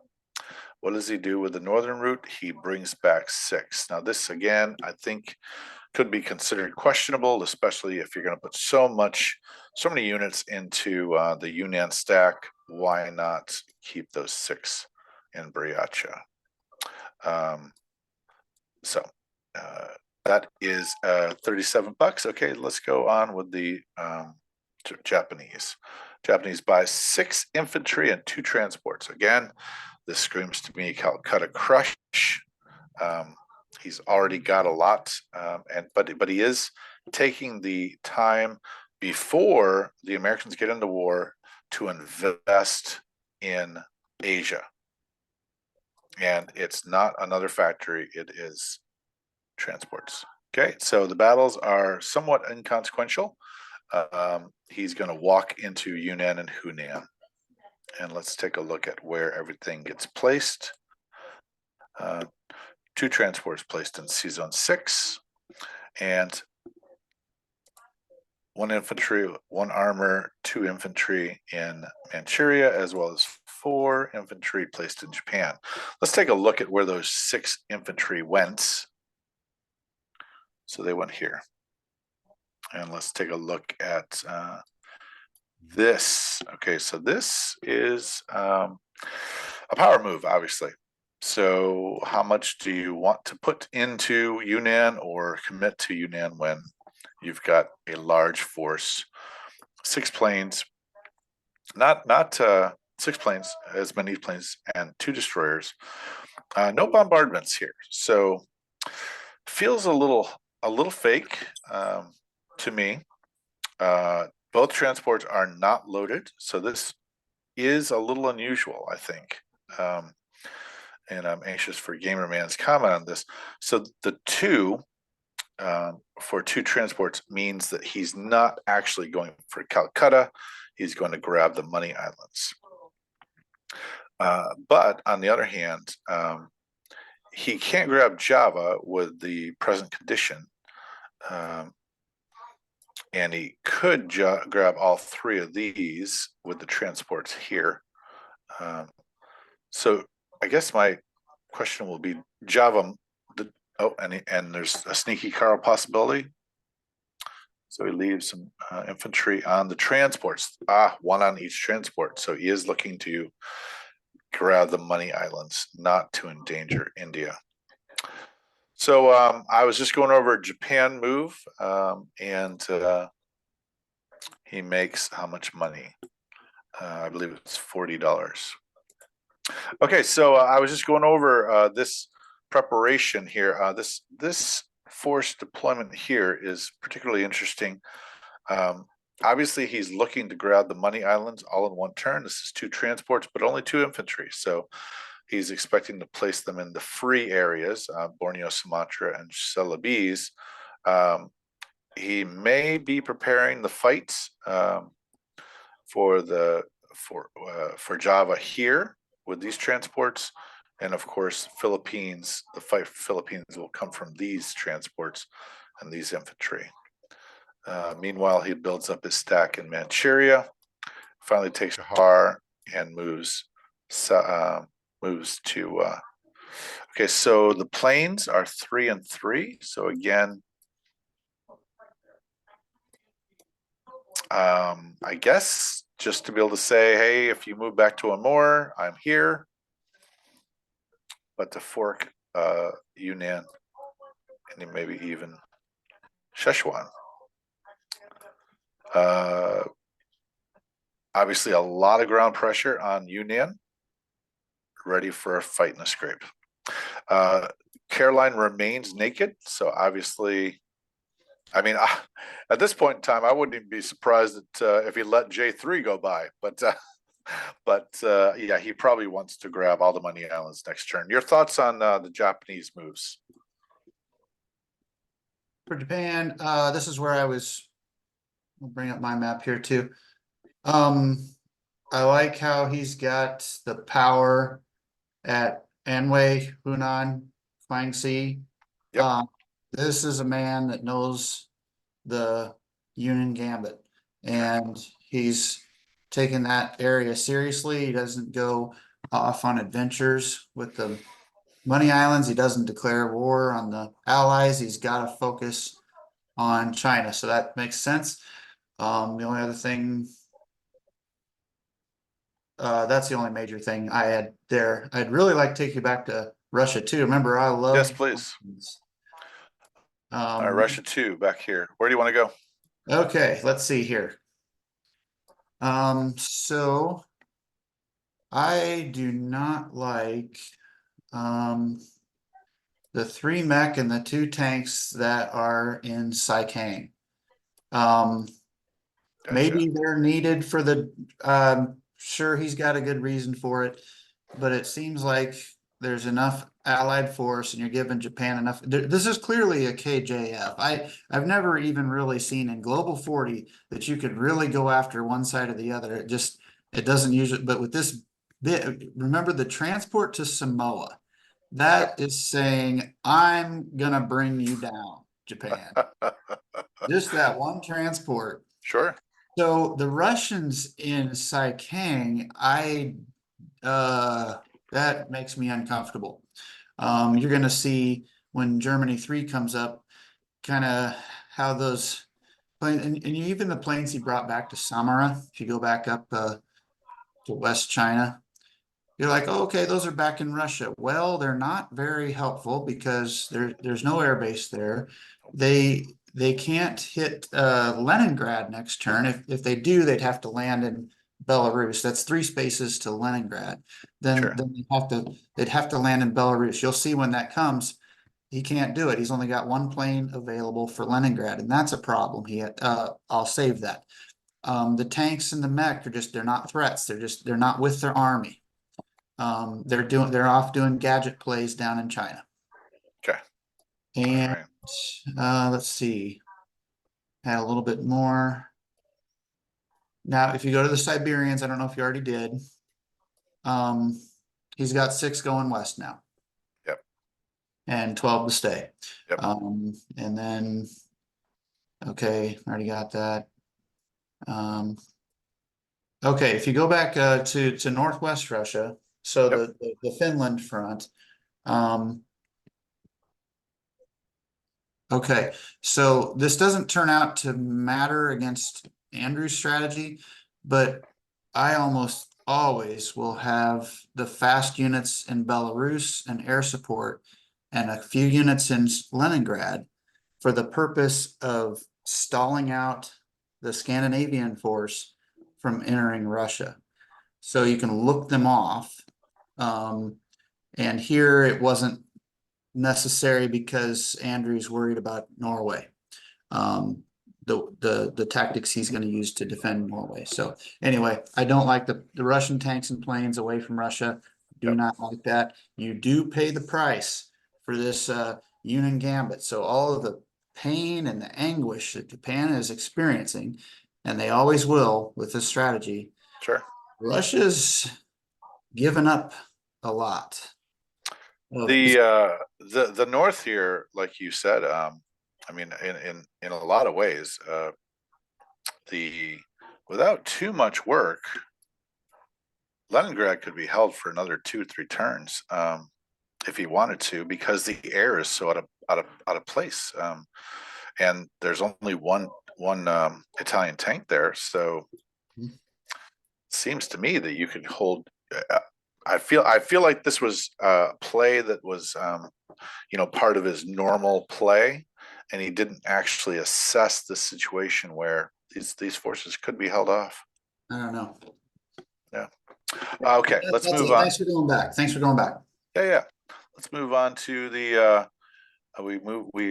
What does he do with the northern route? He brings back 6. Now this again, I think could be considered questionable, especially if you're going to put so many units into the Yunnan stack. Why not keep those 6 in Bryacha? So that is $37. Okay, let's go on with the Japanese. Japanese buys 6 infantry and 2 transports. Again, this screams to me Calcutta Crush. He's already got a lot, but he is taking the time before the Americans get into war to invest in Asia. And it's not another factory, it is transports. Okay, so the battles are somewhat inconsequential. He's going to walk into Yunnan and Hunan. And let's take a look at where everything gets placed. 2 transports placed in C Zone 6, and 1 infantry, 1 armor, 2 infantry in Manchuria, as well as 4 infantry placed in Japan. Let's take a look at where those 6 infantry went. So they went here. And let's take a look at this. Okay, so this is a power move, obviously. So how much do you want to put into Yunnan or commit to Yunnan when you've got a large force? 6 planes, not 6 planes, as many planes, and 2 destroyers. No bombardments here, so feels a little fake to me. Both transports are not loaded, so this is a little unusual, I think. And I'm anxious for Gamerman's comment on this. So the 2 for 2 transports means that he's not actually going for Calcutta. He's going to grab the Money Islands. But on the other hand, he can't grab Java with the present condition. And he could grab all 3 of these with the transports here. So I guess my question will be Java. And there's a sneaky Carl possibility. So he leaves some infantry on the transports. 1 on each transport. So he is looking to grab the Money Islands, not to endanger India. So I was just going over a Japan move, and he makes how much money? I believe it's $40. Okay, so I was just going over this preparation here. This force deployment here is particularly interesting. Um, Obviously, he's looking to grab the money islands all in one turn. This is 2 transports, but only 2 infantry. So he's expecting to place them in the free areas, Borneo, Sumatra, and Celebes. Um, he may be preparing the fights for for Java here with these transports, and of course Philippines. The fight for Philippines will come from these transports and these infantry. Meanwhile, he builds up his stack in Manchuria, finally takes Har and moves to. Okay, so the planes are 3 and 3. So again, I guess just to be able to say, hey, if you move back to Amur, I'm here. But to fork Yunnan and maybe even Szechuan. Obviously, a lot of ground pressure on Yunnan, ready for a fight and a scrape. Caroline remains naked, so obviously, I mean, at this point in time, I wouldn't even be surprised that if he let J3 go by. But yeah, he probably wants to grab all the money islands next turn. Your thoughts on the Japanese moves? For Japan, this is where I'll bring up my map here too. I like how he's got the power at Anhui, Hunan, Guangxi. Yep. This is a man that knows the Union Gambit, and he's taking that area seriously. He doesn't go off on adventures with the money islands. He doesn't declare war on the allies. He's got to focus on China, so that makes sense. The only other thing, that's the only major thing I had there. I'd really like to take you back to Russia too. Remember, I love. Yes, please. All right, Russia 2 back here. Where do you want to go? Okay, let's see here. So I do not like the 3 mech and the 2 tanks that are in Saikang. Maybe they're needed for the sure, he's got a good reason for it, but it seems like there's enough allied force and you're giving Japan enough. This is clearly a KJF. I've never even really seen in Global 40 that you could really go after one side or the other. It doesn't usually, but with this bit, remember the transport to Samoa, that is saying, I'm gonna bring you down, Japan. Just that one transport. Sure. So the Russians in Saikang, that makes me uncomfortable. You're gonna see when Germany 3 comes up, kind of how those planes, and even the planes he brought back to Samara, if you go back up to West China, you're like, oh, okay, those are back in Russia. Well, they're not very helpful because there's no air base there. They can't hit Leningrad next turn. If they do, they'd have to land in Belarus. That's 3 spaces to Leningrad. Sure. Then they'd have to land in Belarus. You'll see when that comes, he can't do it. He's only got 1 plane available for Leningrad, and that's a problem. I'll save that. The tanks and the mech they're not threats. They're not with their army. They're off doing gadget plays down in China. Okay. And right. Let's see. Had a little bit more. Now, if you go to the Siberians, I don't know if you already did. He's got 6 going west now. Yep. And 12 to stay. Yep. And then, okay, already got that. Okay, if you go back to Northwest Russia, so Yep. the Finland front, okay, so this doesn't turn out to matter against Andrew's strategy, but I almost always will have the fast units in Belarus and air support and a few units in Leningrad for the purpose of stalling out the Scandinavian force from entering Russia. So you can look them off. And here it wasn't necessary because Andrew's worried about Norway. The tactics he's going to use to defend Norway. So anyway, I don't like the Russian tanks and planes away from Russia. Do not like that. You do pay the price for this Union Gambit. So all of the pain and the anguish that Japan is experiencing, and they always will with this strategy. Sure. Russia's given up a lot. The North here, like you said, I mean, in a lot of ways, without too much work, Leningrad could be held for another 2 or 3 turns, if he wanted to, because the air is so out of place, and there's only one Italian tank there, so it seems to me that you could hold. I feel like this was a play that was, part of his normal play, and he didn't actually assess the situation where these forces could be held off. I don't know. Yeah. Okay, let's move on. Thanks for going back. Thanks for going back. Yeah. Let's move on to the. We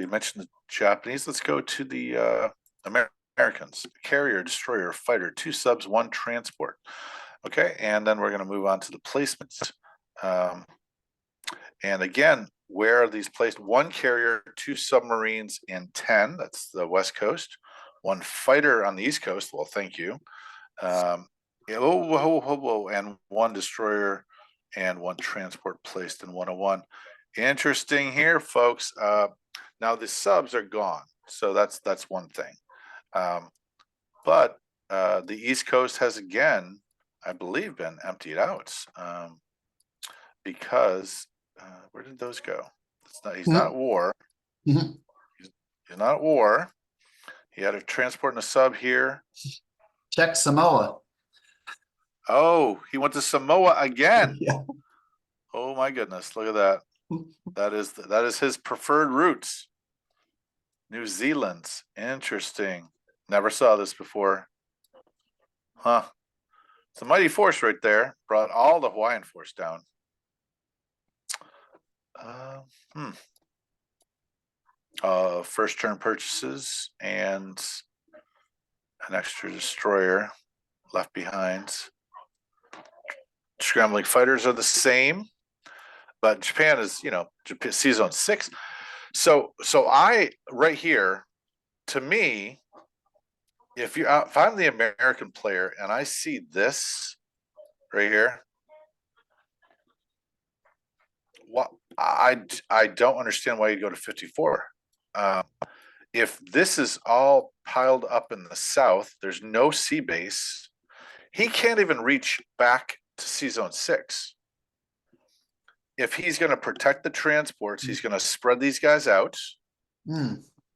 mentioned the Japanese. Let's go to the Americans. Carrier, destroyer, fighter, 2 subs, 1 transport. Okay, and then we're going to move on to the placements. And again, where are these placed? 1 carrier, 2 submarines, and 10. That's the West Coast. 1 fighter on the East Coast. Well, thank you. And 1 destroyer and 1 transport placed in 101. Interesting here, folks. Now the subs are gone, so that's one thing. But the East Coast has again, I believe, been emptied out, because where did those go? He's not at war. Mhm. He's not at war. He had a transport and a sub here. Check Samoa. Oh, he went to Samoa again. Yeah. Oh my goodness, look at that. That is his preferred routes. New Zealand. Interesting. Never saw this before. Huh. It's a mighty force right there. Brought all the Hawaiian force down. First turn purchases and an extra destroyer left behind. Scrambling fighters are the same, but Japan is, Japan season 6. So I right here, to me, if I'm the American player and I see this right here, what I don't understand why you go to 54. If this is all piled up in the south, there's no sea base. He can't even reach back to season 6. If he's going to protect the transports, he's going to spread these guys out.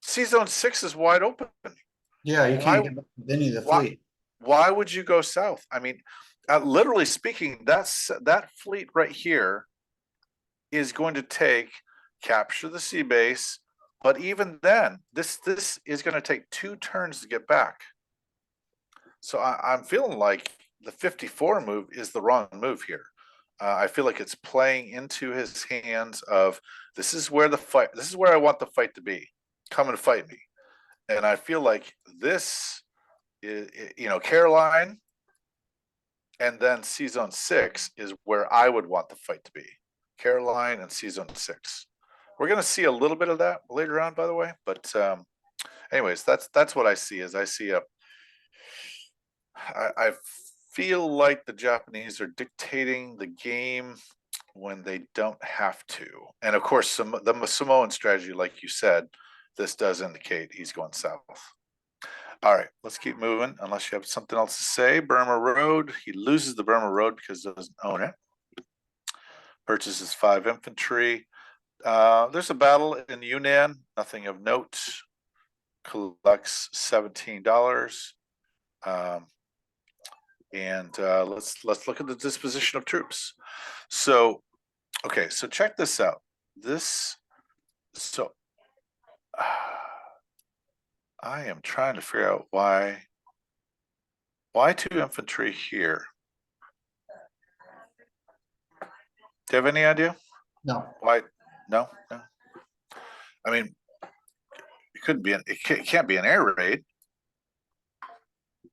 Season 6 is wide open. Yeah, you can't get any of the fleet. Why would you go south? I mean, literally speaking, that fleet right here is going to capture the sea base, but even then, this is going to take 2 turns to get back. So I'm feeling like the 54 move is the wrong move here. I feel like it's playing into his hands of this is where I want the fight to be. Come and fight me. And I feel like this is, Caroline, and then season 6 is where I would want the fight to be. Caroline and season 6. We're going to see a little bit of that later on, by the way. But anyways, that's what I see. I feel like the Japanese are dictating the game when they don't have to. And of course, the Samoan strategy, like you said, this does indicate he's going south. All right, let's keep moving. Unless you have something else to say. Burma Road. He loses the Burma Road because he doesn't own it. Purchases 5 infantry. There's a battle in Yunnan. Nothing of note. Collects $17. And let's look at the disposition of troops. So, okay, so check this out. I am trying to figure out why Why 2 infantry here? Do you have any idea? No, Why? No, no. I mean, it couldn't be it can't be an air raid.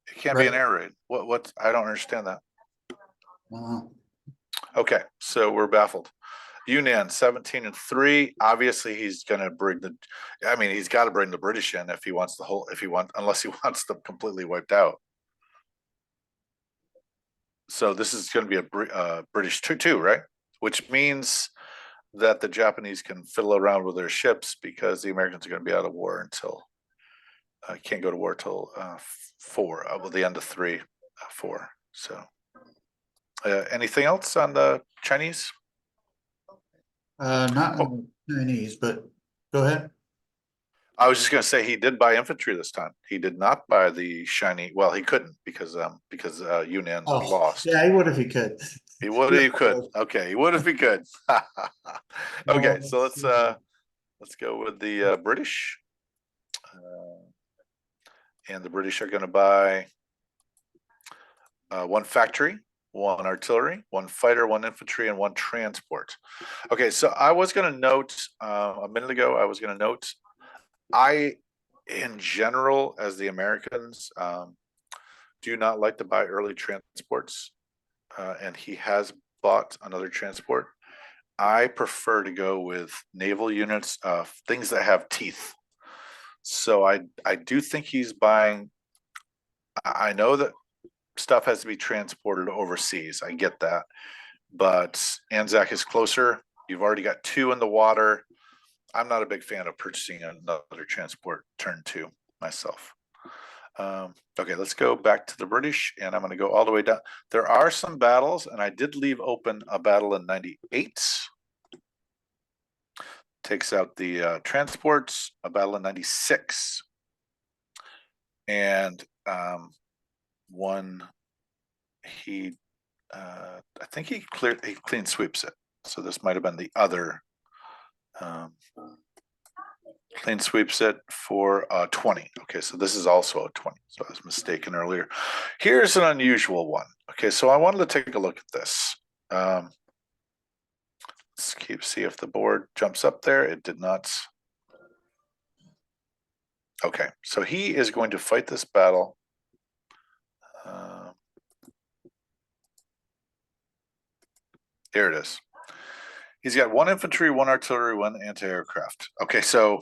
It can't be an right. air raid. What? I don't understand that. Uh, Okay, so we're baffled. Yunnan 17-3. Obviously, he's going to bring the. I mean, he's got to bring the British in if he wants the whole. If he wants, unless he wants them completely wiped out. So this is going to be a British too, right? Which means that the Japanese can fiddle around with their ships because the Americans are going to be out of war until can't go to war till 4. Well, the end of 3, 4. So, anything else on the Chinese? not Oh, in the Chinese, but go ahead. I was just going to say he did buy infantry this time. He did not buy the shiny. Well, he couldn't because Yunnan Oh, lost. yeah, he would if he could. He would if he could. Okay, he would if he could. Okay, so let's go with the British. And the British are going to buy 1 factory, 1 artillery, 1 fighter, 1 infantry, and 1 transport. Okay, so I was going to note a minute ago. I was going to note in general, as the Americans, do not like to buy early transports, and he has bought another transport. I prefer to go with naval units, things that have teeth. So I do think he's buying. I know that stuff has to be transported overseas. I get that, but Anzac is closer. You've already got 2 in the water. I'm not a big fan of purchasing another transport turn 2 myself. Okay, let's go back to the British, and I'm going to go all the way down. There are some battles, and I did leave open a battle in 98. Takes out the transports, a battle in 96. And one, I think he clean sweeps it. So this might have been the other. Clean sweeps it for 20. Okay, so this is also a 20. So I was mistaken earlier. Here's an unusual one. Okay, so I wanted to take a look at this. Let's see if the board jumps up there. It did not. Okay, so he is going to fight this battle. Here it is. He's got 1 infantry, 1 artillery, 1 anti-aircraft. Okay, so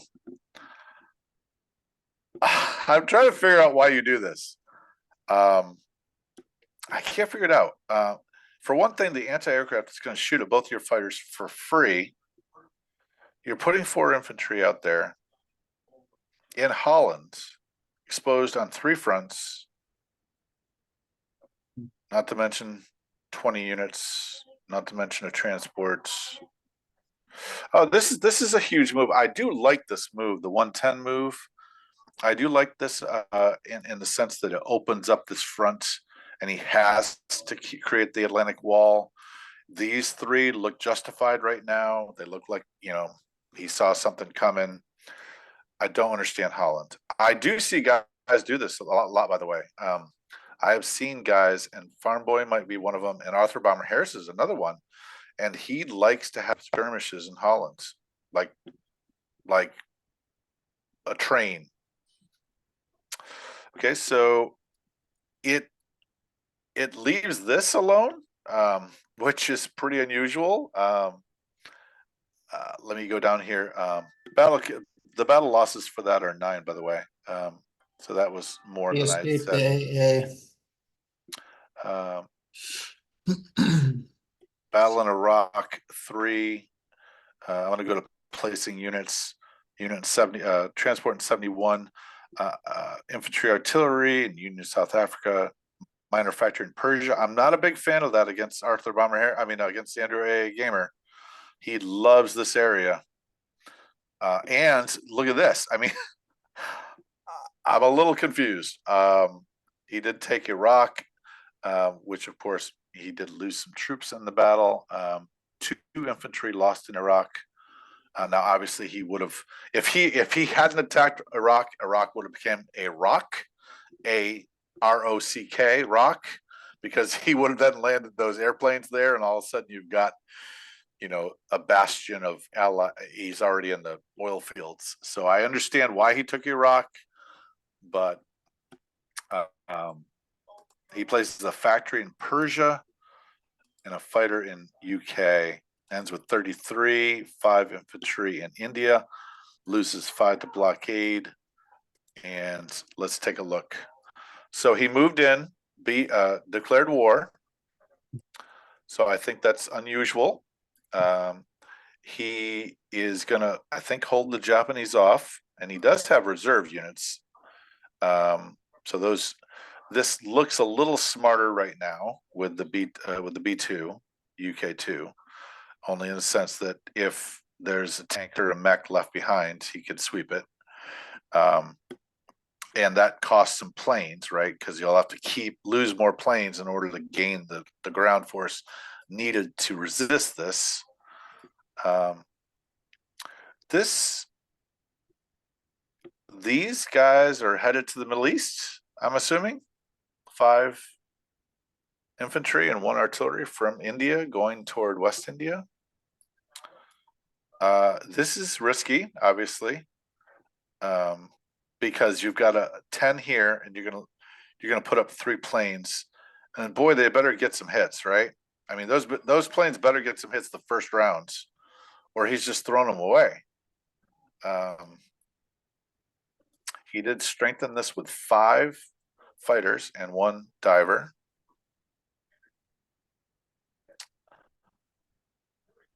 I'm trying to figure out why you do this. I can't figure it out. For one thing, the anti-aircraft is going to shoot at both your fighters for free. You're putting 4 infantry out there in Holland, exposed on 3 fronts, not to mention 20 units, not to mention a transport. Oh, this is a huge move. I do like this move, the 110 move. I do like this in the sense that it opens up this front, and he has to create the Atlantic Wall. These 3 look justified right now. They look like, he saw something coming. I don't understand Holland. I do see guys do this a lot, by the way. I have seen guys, and Farmboy might be one of them, and Arthur Bomber Harris is another one, and he likes to have skirmishes in Holland, like a train. Okay, so it leaves this alone, which is pretty unusual. Let me go down here. The battle losses for that are 9, by the way. So that was more He than I escaped said. the Um, AA. battle in Iraq 3. I want to go to placing units. Unit 70, transport in 71. Infantry artillery in Union South Africa. Minor factory in Persia. I'm not a big fan of that against Arthur Bomber. Against AndrewAAgamer. He loves this area. And look at this. I mean, I'm a little confused. He did take Iraq, which of course he did lose some troops in the battle. 2 infantry lost in Iraq. Now, obviously, he would have, if he hadn't attacked Iraq, Iraq would have become a rock, a ROCK, rock, because he would have then landed those airplanes there, and all of a sudden you've got, a bastion of ally. He's already in the oil fields. So I understand why he took Iraq, but uh, um, he places a factory in Persia and a fighter in UK. Ends with 33, 5 infantry in India, loses 5 to blockade. And let's take a look. So he moved in, declared war. So I think that's unusual. He is gonna, I think, hold the Japanese off, and he does have reserve units. So this looks a little smarter right now with the B2 UK2, only in the sense that if there's a tanker or a mech left behind, he could sweep it. And that costs some planes, right? Because you'll have to lose more planes in order to gain the ground force needed to resist this. These guys are headed to the Middle East, I'm assuming. 5 infantry and 1 artillery from India going toward West India. This is risky, obviously, because you've got a 10 here, and you're gonna put up 3 planes, and boy, they better get some hits, right? I mean, those planes better get some hits the first rounds, or he's just throwing them away. He did strengthen this with 5 fighters and 1 diver.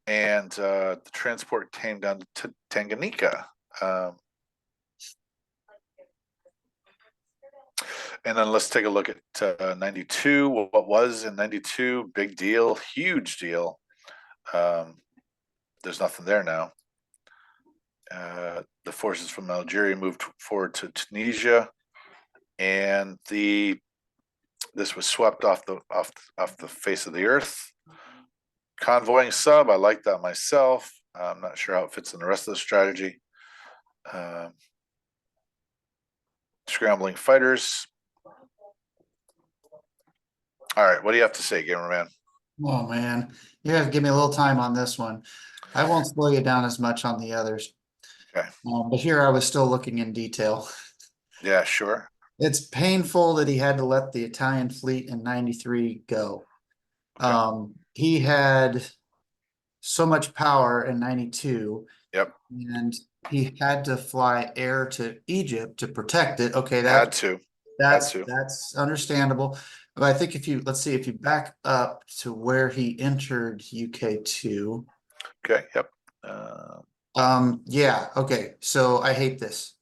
And the transport came down to Tanganyika. And then let's take a look at 92. What was in 92? Big deal, huge deal. There's nothing there now. The forces from Algeria moved forward to Tunisia, and this was swept off the face of the earth. Convoying sub, I like that myself. I'm not sure how it fits in the rest of the strategy. Scrambling fighters. All right, what do you have to say, Gamer Man? Oh, man. You have to give me a little time on this one. I won't slow you down as much on the others. Okay. But here I was still looking in detail. Yeah, sure. It's painful that he had to let the Italian fleet in 93 go. Okay. He had so much power in 92. Yep. And he had to fly air to Egypt to protect it. Okay, Had to. that's understandable. But I think let's see, if you back up to where he entered UK2. Okay. Yep. Yeah, okay. So I hate this.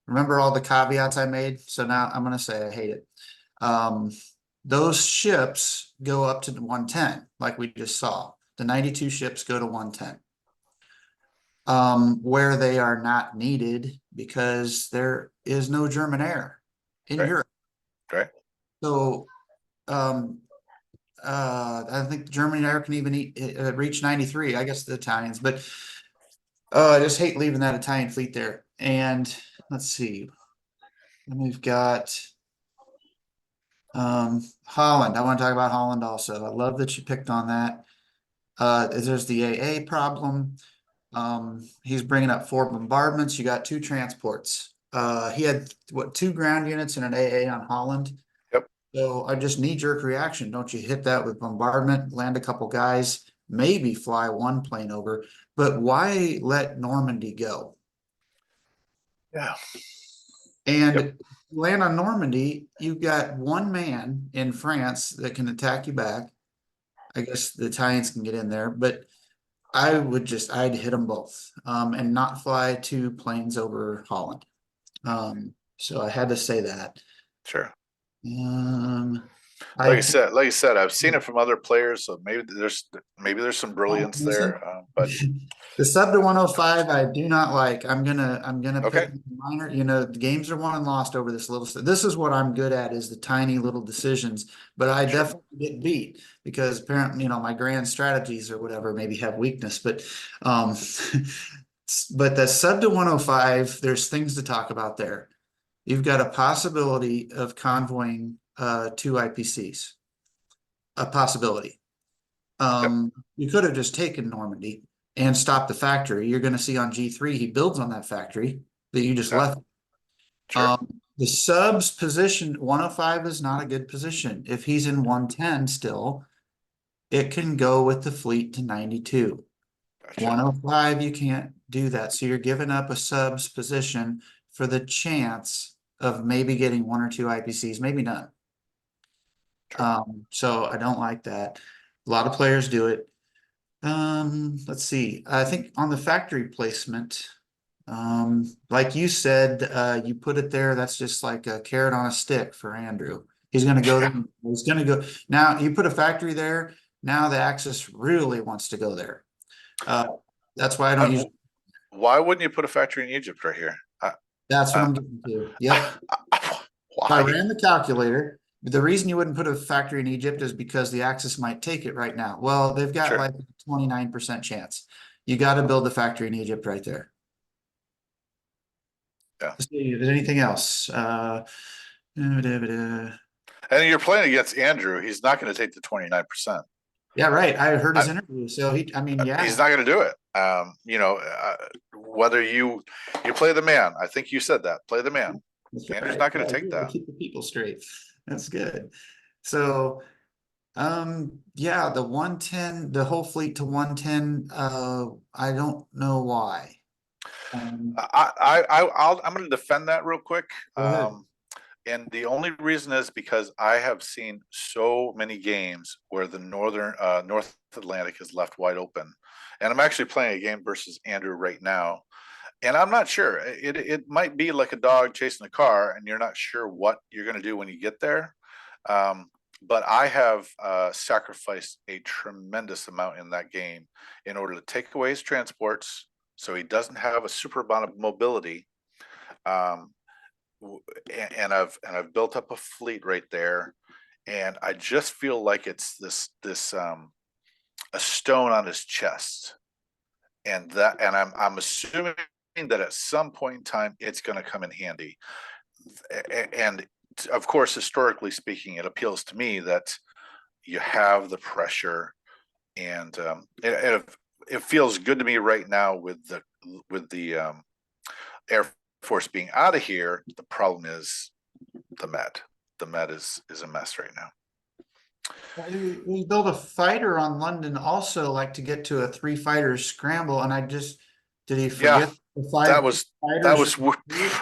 Remember all the caveats I made? So now I'm gonna say I hate it. Those ships go up to 110, like we just saw. The 92 ships go to 110. Where they are not needed because there is no German air in Okay. Europe. Okay. So, I think German air can even reach 93. I guess the Italians, but I just hate leaving that Italian fleet there. And let's see, and we've got Holland. I want to talk about Holland also. I love that you picked on that. There's the AA problem. He's bringing up 4 bombardments. You got 2 transports. He had 2 ground units and an AA on Holland. Yep. So I just knee-jerk reaction. Don't you hit that with bombardment, land a couple guys, maybe fly 1 plane over, but why let Normandy go? Yeah. And land on Normandy, you've got 1 man in France that can attack you back. I guess the Italians can get in there, but I'd hit them both, and not fly 2 planes over Holland. So I had to say that. Sure. I Like I said, I've seen it from other players, so maybe there's some brilliance there. But the sub to 105, I do not like. I'm gonna okay. pick minor. The games are won and lost over this little stuff. This is what I'm good at, is the tiny little decisions. But I Sure. definitely get beat because apparently, my grand strategies or whatever maybe have weakness. But but the sub to 105, there's things to talk about there. you've got a possibility of convoying two IPCs. A possibility. Yep. You could have just taken Normandy and stopped the factory. You're going to see on G3, he builds on that factory that you just Yeah. left. Sure. The subs position 105 is not a good position. If he's in 110 still, it can go with the fleet to 92. Gotcha. 105, you can't do that. So you're giving up a subs position for the chance of maybe getting one or two IPCs, maybe none. True. So I don't like that. A lot of players do it. Let's see. I think on the factory placement, like you said, you put it there. That's just like a carrot on a stick for Andrew. He's going to go there. Yeah. He's going to go. Now you put a factory there. Now the Axis really wants to go there. Uh, that's why I don't use. Why wouldn't you put a factory in Egypt right here? That's what Uh, I'm getting to. Yep. If I why? ran the calculator, the reason you wouldn't put a factory in Egypt is because the Axis might take it right now. Well, they've got Sure. like a 29% chance. You got to build the factory in Egypt right there. Yeah. Let's see if there's anything else. And you're playing against Andrew. He's not going to take the 29%. Yeah, right. I heard his interview. So I mean, He's yeah, not going to do it. Whether you play the man, I think you said that. Play the man. that's Andrew's right. not going Yeah, to take you gotta that. keep the people straight. That's good. So, yeah, the 110, the whole fleet to 110, I don't know why. Um, I'm going to defend that real quick. Go ahead. And the only reason is because I have seen so many games where the North Atlantic is left wide open, and I'm actually playing a game versus Andrew right now, and I'm not sure. It might be like a dog chasing a car, and you're not sure what you're going to do when you get there. Um, but I have sacrificed a tremendous amount in that game in order to take away his transports, so he doesn't have a super amount of mobility. Um, and I've built up a fleet right there, and I just feel like it's this a stone on his chest, and I'm assuming that at some point in time it's going to come in handy. And of course, historically speaking, it appeals to me that you have the pressure, and it feels good to me right now with the Air Force being out of here. The problem is the Met. The Met is a mess right now. Well, he built a fighter on London also, like to get to a three fighter scramble. And did he Yeah, forget the that five was that fighters? was I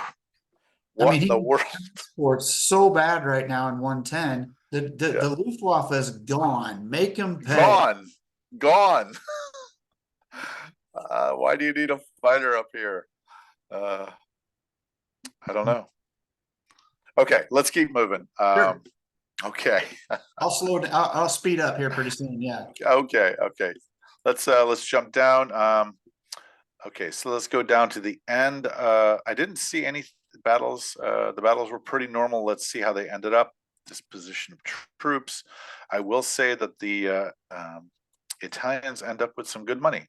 what mean, in the he world? sports so bad right now in 110. Yeah, The Luftwaffe is gone. Make him pay. gone, gone. Why do you need a fighter up here? Uh, I don't know. Okay, let's keep moving. Sure. Okay, I'll slow down. I'll speed up here pretty soon. Yeah. okay. Let's jump down. Okay, so let's go down to the end. I didn't see any battles. The battles were pretty normal. Let's see how they ended up. Disposition of troops. I will say that the Italians end up with some good money.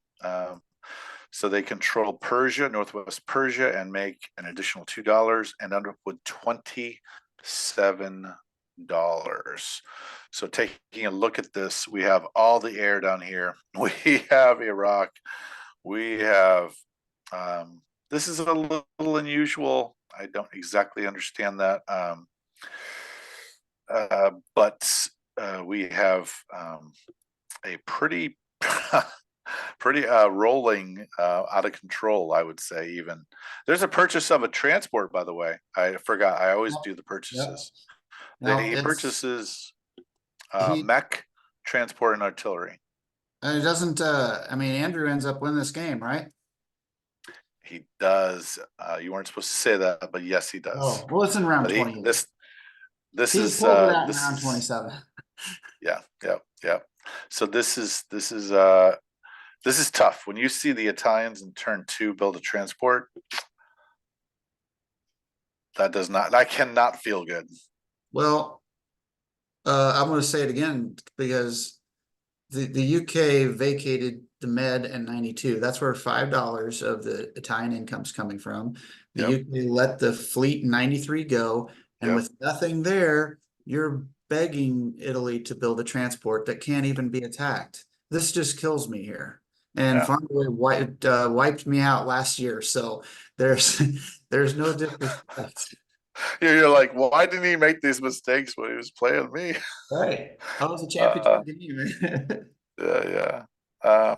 So they control Persia, Northwest Persia, and make an additional $2 and end up with $27. So taking a look at this, we have all the air down here. We have Iraq. We have this is a little unusual. I don't exactly understand that. But we have a pretty pretty rolling out of control, I would say. Even there's a purchase of a transport, by the way. I forgot. I always do the Yep. purchases. Now He it's purchases he mech, transport, and artillery. it doesn't I mean Andrew ends up winning this game, right? He does. You weren't supposed to say that, but yes, he does. Oh, well, it's in round But 20. this He is pulls it out in this round is 27. yeah. So this is tough. When you see the Italians in turn two build a transport, that cannot feel good. Well, I'm going to say it again because the UK vacated the Med in 92. That's where $5 of the Italian income's coming from. The Yep. UK let the fleet in 93 go, and Yep. with nothing there, you're begging Italy to build a transport that can't even be attacked. This just kills me here. And Yeah. Farmboy wiped me out last year, so there's there's no disrespect. You're like, why didn't he make these mistakes when he was playing me? Right. I was a Uh, championship game. yeah, yeah.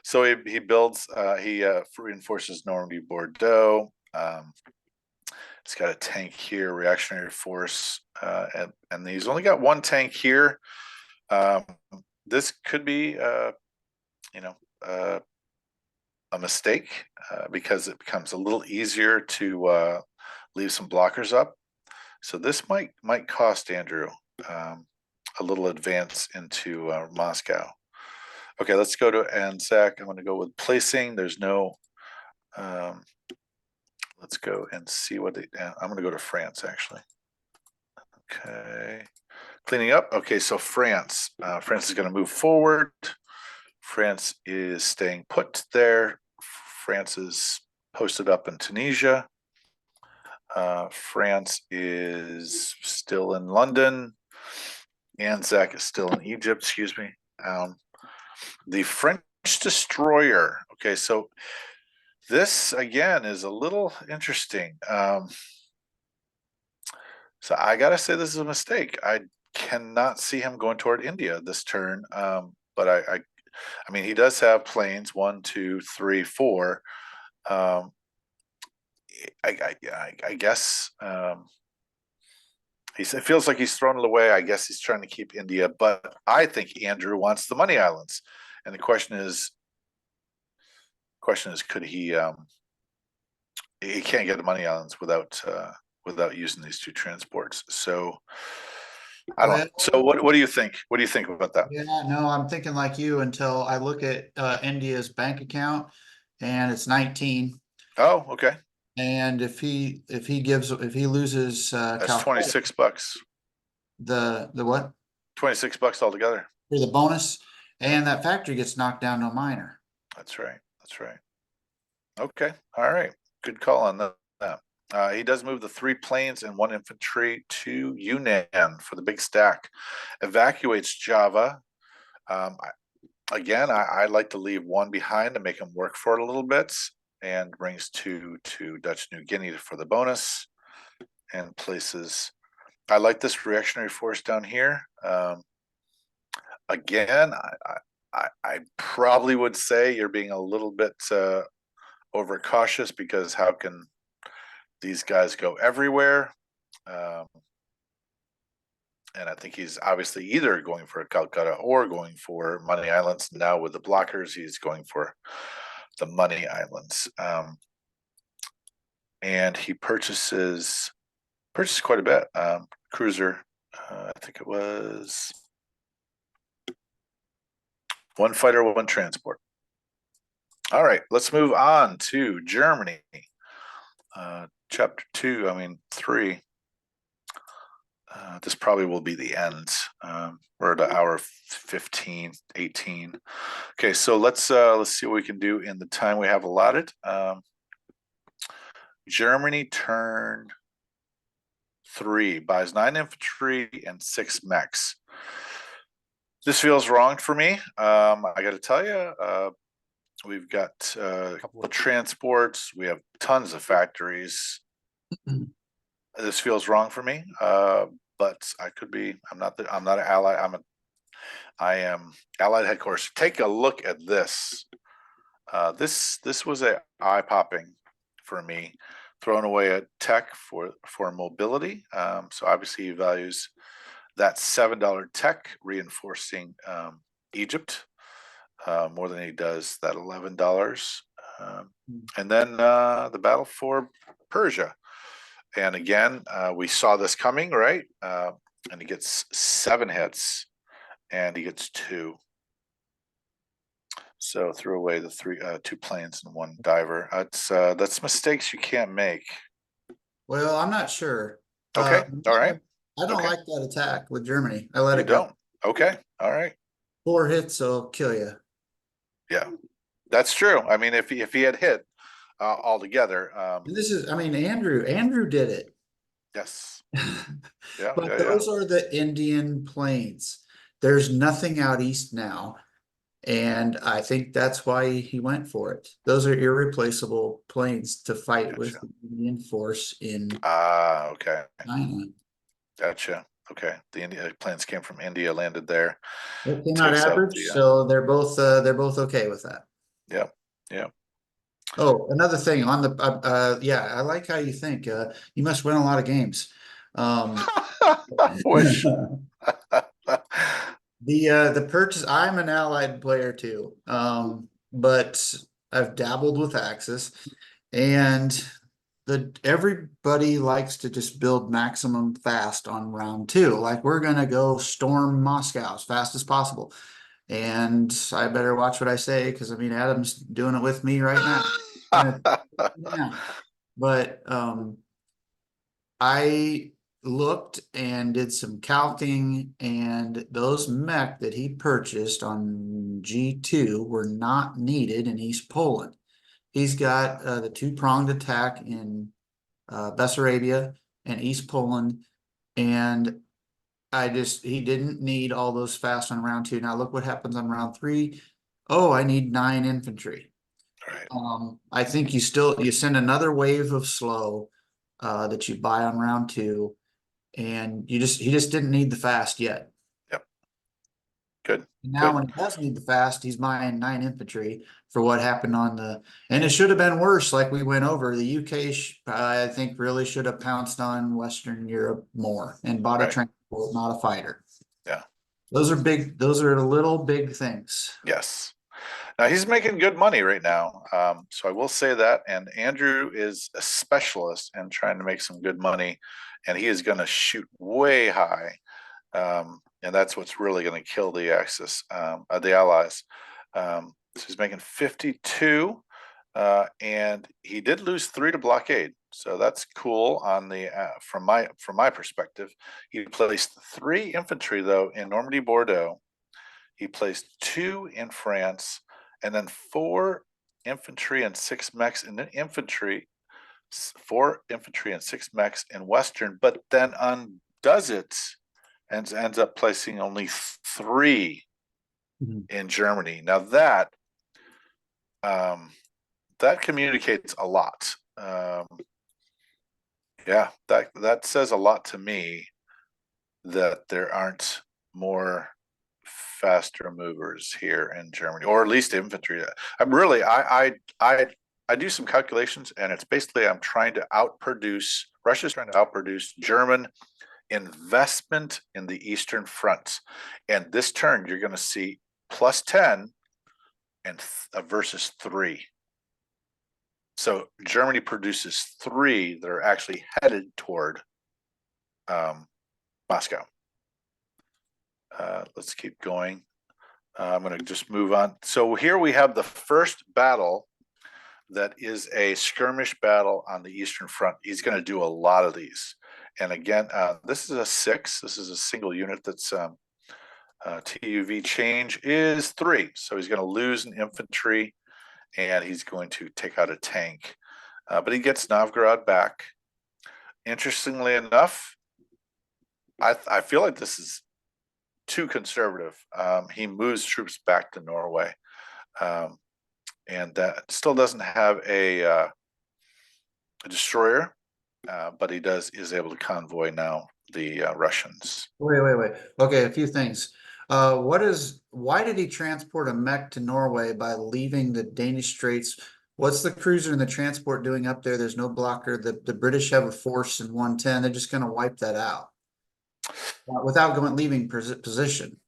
So he builds, he reinforces Normandy, Bordeaux. It's got a tank here, reactionary force, and he's only got one tank here. Um, this could be, you know, a mistake because it becomes a little easier to leave some blockers up. So this might cost Andrew a little advance into Moscow. Okay, let's go to Anzac. I'm going to go with placing. There's no. Um, let's go and see what I'm going to go to France actually. Okay, cleaning up. Okay, so France. France is going to move forward. France is staying put there. France is posted up in Tunisia. France is still in London. Anzac is still in Egypt, excuse me. The French destroyer. Okay, so this again is a little interesting. So I gotta say this is a mistake. I cannot see him going toward India this turn. But I mean, he does have planes, 1, 2, 3, 4. Um, I guess it feels like he's thrown it away. I guess he's trying to keep India, but I think Andrew wants the money islands, and the question is, could he? He can't get the money islands without using these two transports. So I don't know. Well, So what do you think? What do you think about that? yeah, no, I'm thinking like you until I look at India's bank account and it's 19. Oh, okay. And if he loses That's Calcutta, 26 bucks. the what? 26 bucks altogether. For the bonus, Yep. and that factory gets knocked down to a minor. That's right. That's right. Okay. All right. Good call on that. He does move the 3 planes and 1 infantry to Yunnan for the big stack. Evacuates Java. I like to leave one behind to make him work for it a little bit, and brings 2 to Dutch New Guinea for the bonus, and places. I like this reactionary force down here. Again, I probably would say you're being a little bit overcautious, because how can these guys go everywhere? And I think he's obviously either going for Calcutta or going for Money Islands. Now with the blockers, he's going for the Money Islands. And he purchases quite a bit. Cruiser, I think it was 1 fighter, 1 transport. All right, let's move on to Germany. Chapter 2, I mean 3. This probably will be the end. We're at hour 15, 18. Okay, so let's see what we can do in the time we have allotted. Germany turn 3 buys 9 infantry and 6 mechs. This feels wrong for me. I got to tell you, we've got a couple of transports. We have tons of factories. This feels wrong for me, but I could be. I'm not an ally. I am Allied headquarters. Take a look at this. This was a eye popping for me. Thrown away a tech for mobility. So obviously he values that $7 tech, reinforcing Egypt more than he does that $11. And then the battle for Persia. And again, we saw this coming, right? And he gets 7 hits, and he gets 2. So threw away the 2 planes and 1 diver. That's mistakes you can't make. Well, I'm not sure. Okay, all right. I don't Okay, like that attack with Germany. I let you it go. don't. Okay, all right. 4 hits will kill you. Yeah, that's true. I mean, if he had hit, altogether. This is, I mean, Andrew did it. Yes. Yeah. But Yeah. Yeah. those are the Indian Plains. There's nothing out east now. And I think that's why he went for it. Those are irreplaceable planes to fight with Gotcha. the Indian force in Ah, okay. China. Gotcha. Okay. The India planes came from India, landed there, It came out takes out average, the, so they're both okay with that. yeah. Yeah. Oh, another thing on the yeah, I like how you think. You must win a lot of games. Wish. The purchase, I'm an Allied player too. But I've dabbled with Axis, and everybody likes to just build maximum fast on round two. Like, we're gonna go storm Moscow as fast as possible. And I better watch what I say, because I mean, Adam's doing it with me right now. Yeah. But I looked and did some calking, and those mech that he purchased on G2 were not needed in East Poland. He's got the two-pronged attack in Bessarabia and East Poland, and he didn't need all those fast on round two. Now look what happens on round three. Oh, I need 9 infantry. Right. I think you send another wave of slow that you buy on round two, and he just didn't need the fast yet. Yep. Good. And now Good. when he does need the fast, he's buying 9 infantry for what happened and it should have been worse, like we went over. The UK, I think, really should have pounced on Western Europe more and bought a Right. transport, not a fighter. Yeah. Those are little big things. Yes. Now he's making good money right now. So I will say that. And Andrew is a specialist in trying to make some good money, and he is going to shoot way high. And that's what's really going to kill the Axis, the Allies. So he's making 52, and he did lose 3 to blockade. So that's cool on the from my perspective. He placed 3 infantry though in Normandy, Bordeaux. He placed 2 in France, and then 4 infantry and 6 mechs in the infantry, 4 infantry and 6 mechs in Western, but then undoes it and ends up placing only 3 in Germany. Now that communicates a lot. Yeah, that says a lot to me that there aren't more faster movers here in Germany, or at least infantry. I'm really I do some calculations, and it's basically I'm trying to outproduce Russia's trying to outproduce German investment in the Eastern Front. And this turn, you're going to see plus 10 and versus 3. So Germany produces 3 that are actually headed toward Moscow. Let's keep going. I'm going to just move on. So here we have the first battle that is a skirmish battle on the Eastern Front. He's going to do a lot of these. And again, this is a 6. This is a single unit that's TUV change is 3. So he's going to lose an infantry, and he's going to take out a tank. But he gets Novgorod back. Interestingly enough, I feel like this is too conservative. He moves troops back to Norway, and that still doesn't have a destroyer, but he is able to convoy now the Russians. Wait. Okay, a few things. Why did he transport a mech to Norway by leaving the Danish Straits? What's the cruiser and the transport doing up there? There's no blocker. The British have a force in 110. They're just going to wipe that out without leaving position.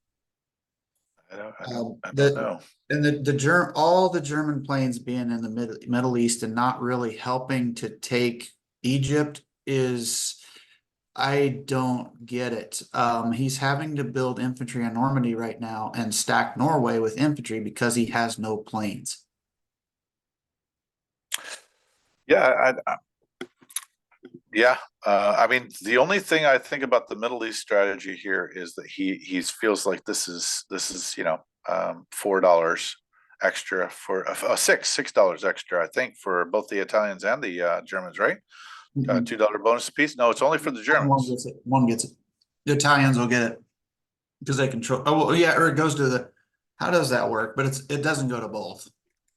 I don't know. And all the German planes being in the Middle East and not really helping to take Egypt I don't get it. He's having to build infantry in Normandy right now and stack Norway with infantry because he has no planes. Yeah, yeah. I mean, the only thing I think about the Middle East strategy here is that he feels like this is $4 extra for $6 extra, I think, for both the Italians and the Germans, right? $2 bonus apiece. No, it's only for the One Germans. gets it. One gets it. The Italians will get it because they control. Oh, well, yeah, or it goes to the. How does that work? But it doesn't go to both.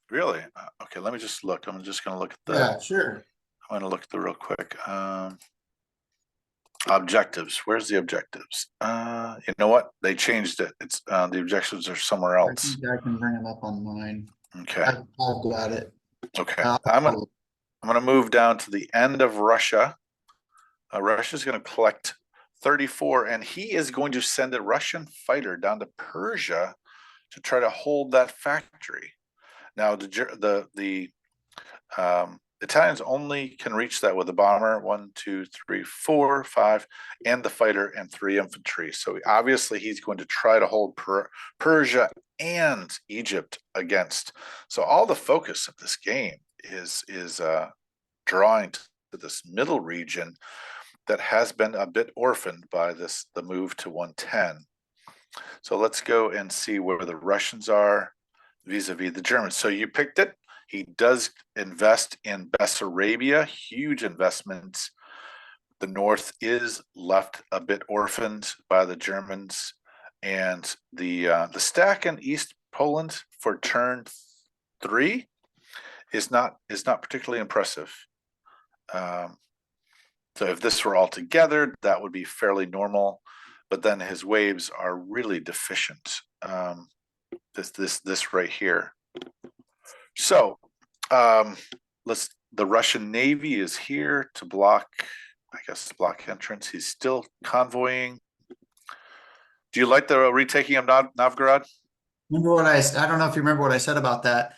Really? Okay, let me just look. I'm just going to look at the. Yeah, sure. I'm going to look at the real quick. Objectives. Where's the objectives? You know what? They changed it. It's the objectives are somewhere I else. think I can bring them up on mine. Okay. I've got it. Okay. Uh, I'm gonna move down to the end of Russia. Russia's going to collect 34, and he is going to send a Russian fighter down to Persia to try to hold that factory. Now, the Italians only can reach that with a bomber, 1, 2, 3, 4, 5, and the fighter and 3 infantry. So obviously he's going to try to hold Persia and Egypt against. So all the focus of this game is drawing to this middle region that has been a bit orphaned by the move to 110. So let's go and see where the Russians are vis-a-vis the Germans. So you picked it. He does invest in Bessarabia, huge investments. The north is left a bit orphaned by the Germans, and the stack in East Poland for turn 3 is not particularly impressive. So if this were all together, that would be fairly normal, but then his waves are really deficient. This right here. So the Russian Navy is here to block, I guess, block entrance. He's still convoying. Do you like the retaking of Novgorod? Remember what I don't know if you remember what I said about that.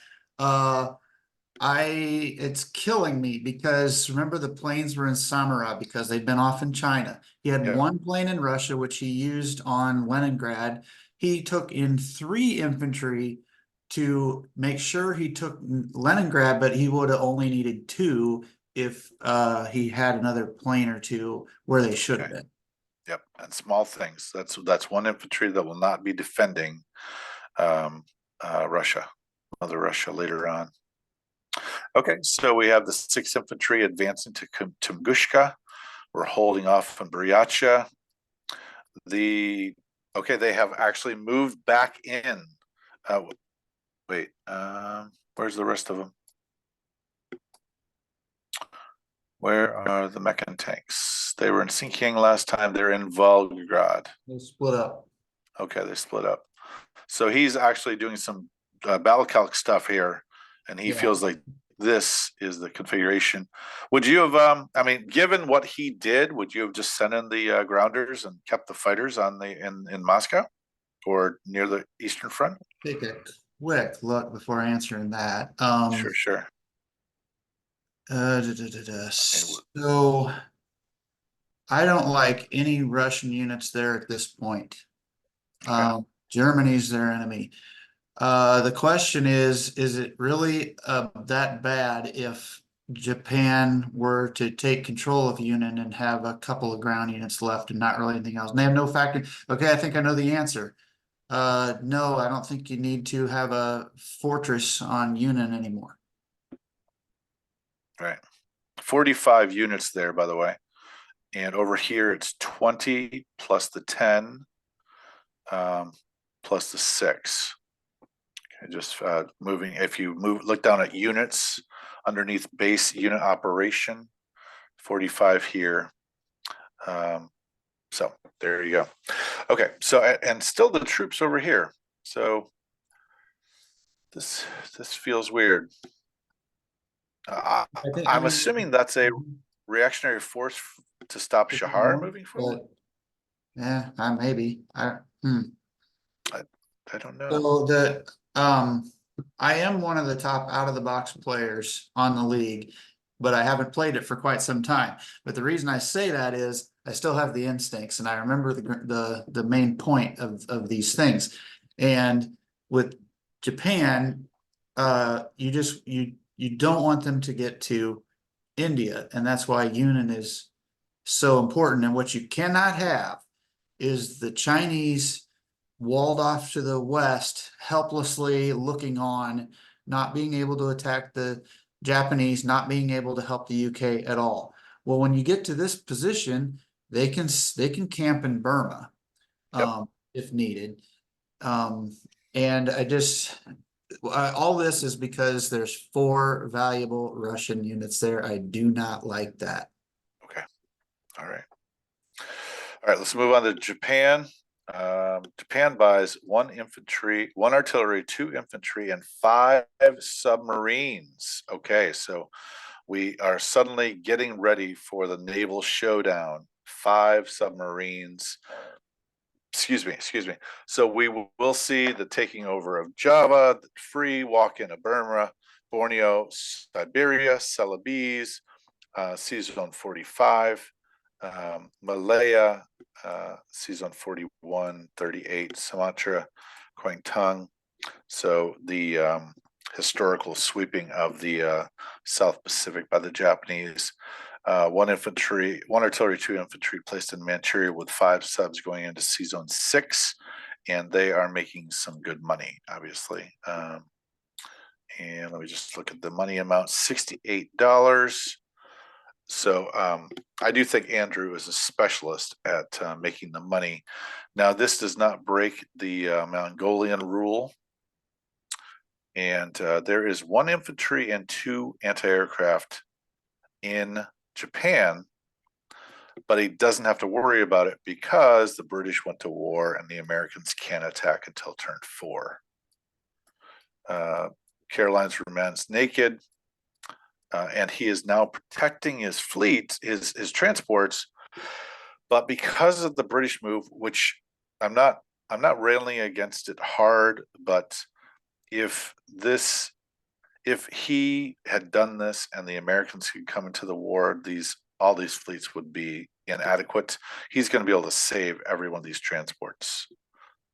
It's killing me because remember the planes were in Samara because they'd been off in China. He had one plane in Russia, which he used on Leningrad. He took in 3 infantry to make sure he took Leningrad, but he would have only needed 2 if he had another plane or 2 where they should have been. Yep, and small things. That's 1 infantry that will not be defending Russia, Mother Russia later on. Okay, so we have the 6th Infantry advancing to Tungushka. We're holding off on Buryatia. They have actually moved back in. Wait, where's the rest of them? Where are the Meccan tanks? They were in Sinkiang last time. They're in Volgograd. They split up. Okay, they split up. So he's actually doing some battle calc stuff here, and he feels like this is the configuration. Would you have, given what he did, would you have just sent in the grounders and kept the fighters on in Moscow or near the Eastern Front? Take a quick look before answering that. Sure. So I don't like any Russian units there at this point. Okay. Germany's their enemy. The question is it really that bad if Japan were to take control of Yunnan and have a couple of ground units left and not really anything else? And they have no factor. Okay, I think I know the answer. No, I don't think you need to have a fortress on Yunnan anymore. Right. 45 units there, by the way. And over here, it's 20 plus the 10 plus the 6. Okay, just moving. If you look down at units underneath base unit operation, 45 here. So there you go. Okay, so and still the troops over here. So this feels weird. I'm assuming that's a reactionary force to stop Shahar moving forward. Yeah, maybe. I don't know. So I am one of the top out of the box players on the league, but I haven't played it for quite some time. But the reason I say that is I still have the instincts and I remember the main point of these things. And with Japan, you don't want them to get to India, and that's why Yunnan is so important. And what you cannot have is the Chinese walled off to the west, helplessly looking on, not being able to attack the Japanese, not being able to help the UK at all. Well, when you get to this position, they can camp in Burma, Yep. if needed. And all this is because there's 4 valuable Russian units there. I do not like that. Okay. All right. All right, let's move on to Japan. Japan buys 1 infantry, 1 artillery, 2 infantry, and 5 submarines. Okay, so we are suddenly getting ready for the naval showdown. 5 submarines. Excuse me. So we will see the taking over of Java, the free walk-in of Burma, Borneo, Siberia, Celebes, Seazone 45, Malaya, Seazone 41, 38, Sumatra, Kwangtung. So the historical sweeping of the South Pacific by the Japanese. 1 infantry, 1 artillery, 2 infantry placed in Manchuria with 5 subs going into Seazone 6, and they are making some good money, obviously. And let me just look at the money amount, $68. So I do think Andrew is a specialist at making the money. Now, this does not break the Mongolian rule. And there is 1 infantry and 2 anti-aircraft in Japan, but he doesn't have to worry about it because the British went to war and the Americans can't attack until turn 4. Caroline's remains naked. And he is now protecting his fleet, his transports. But because of the British move, which I'm not railing against it hard, but if he had done this and the Americans could come into the war, all these fleets would be inadequate. He's going to be able to save every one of these transports,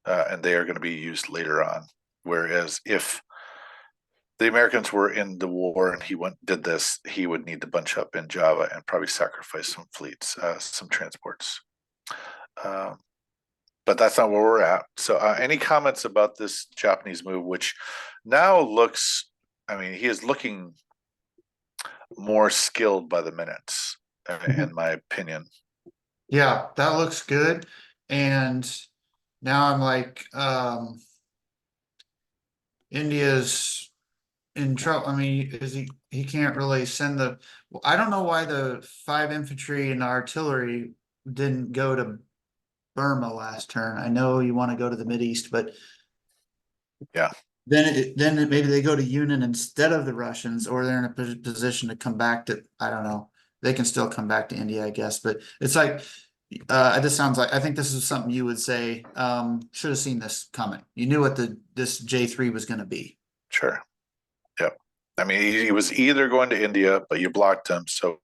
and they are going to be used later on. Whereas if the Americans were in the war and he did this, he would need to bunch up in Java and probably sacrifice some fleets, some transports. But that's not where we're at. So any comments about this Japanese move, which now looks, I mean, he is looking more skilled by the minutes, in my opinion. Yeah, that looks good. And now I'm like, India's in trouble. I mean, he can't really send I don't know why the 5 infantry and artillery didn't go to Burma last turn. I know you want to go to the Mideast, but Yeah, then maybe they go to Yunnan instead of the Russians, or they're in a position to come back to, I don't know. They can still come back to India, I guess, but it's like, this sounds like, I think this is something you would say, should have seen this coming. You knew what this J3 was going to be. sure. Yep. I mean, he was either going to India, but you blocked him. So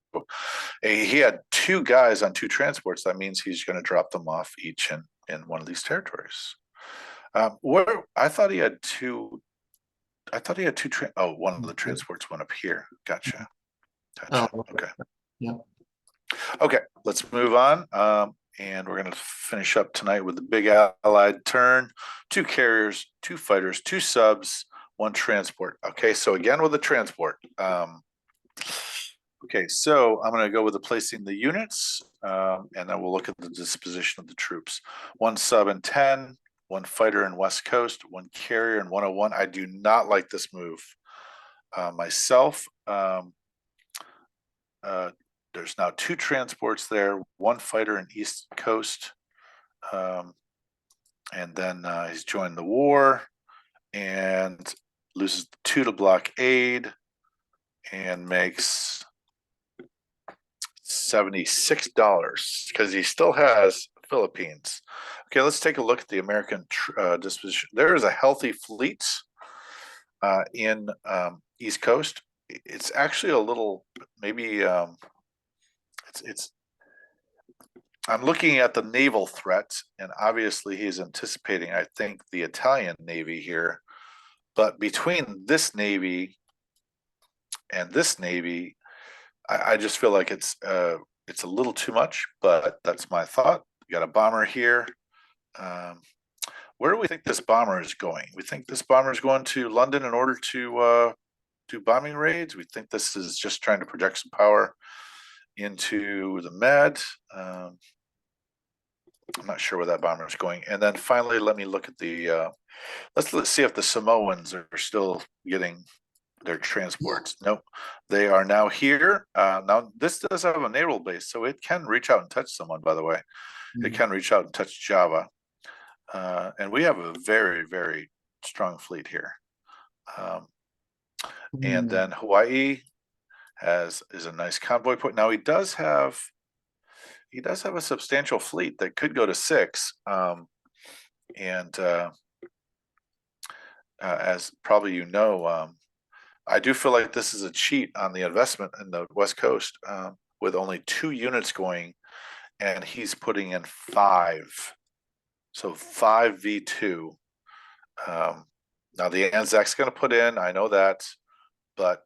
he had 2 guys on 2 transports. That means he's going to drop them off each in one of these territories. Where I thought he had 2. I thought he had 2. One of the transports went up here. Gotcha. Oh, Okay. yeah. Okay. Let's move on. And we're going to finish up tonight with the big allied turn: 2 carriers, 2 fighters, 2 subs, 1 transport. Okay. So again with the transport. Okay, so I'm going to go with the placing the units, and then we'll look at the disposition of the troops. 1 sub and 10, 1 fighter in West Coast, 1 carrier in 101. I do not like this move myself. There's now 2 transports there, 1 fighter in East Coast, and then he's joined the war and loses 2 to blockade and makes $76 because he still has Philippines. Okay, let's take a look at the American disposition. There is a healthy fleet in East Coast. It's actually a little, maybe it's I'm looking at the naval threat, and obviously he's anticipating, I think, the Italian Navy here. But between this Navy and this Navy, I just feel like it's a little too much, but that's my thought. You got a bomber here. where do we think this bomber is going? We think this bomber is going to London in order to do bombing raids. We think this is just trying to project some power into the Med. I'm not sure where that bomber is going. And then finally, let me look at the. Let's see if the Samoans are still getting their transports. Nope, they are now here. Now this does have a naval base, so it can reach out and touch someone. By the way, it can reach out and touch Java, and we have a very, very strong fleet here. And then Hawaii is a nice convoy point. Now he does have a substantial fleet that could go to 6. And as probably you know, I do feel like this is a cheat on the investment in the West Coast, with only 2 units going, and he's putting in 5. So 5 V2. Now the Anzac's going to put in, I know that, but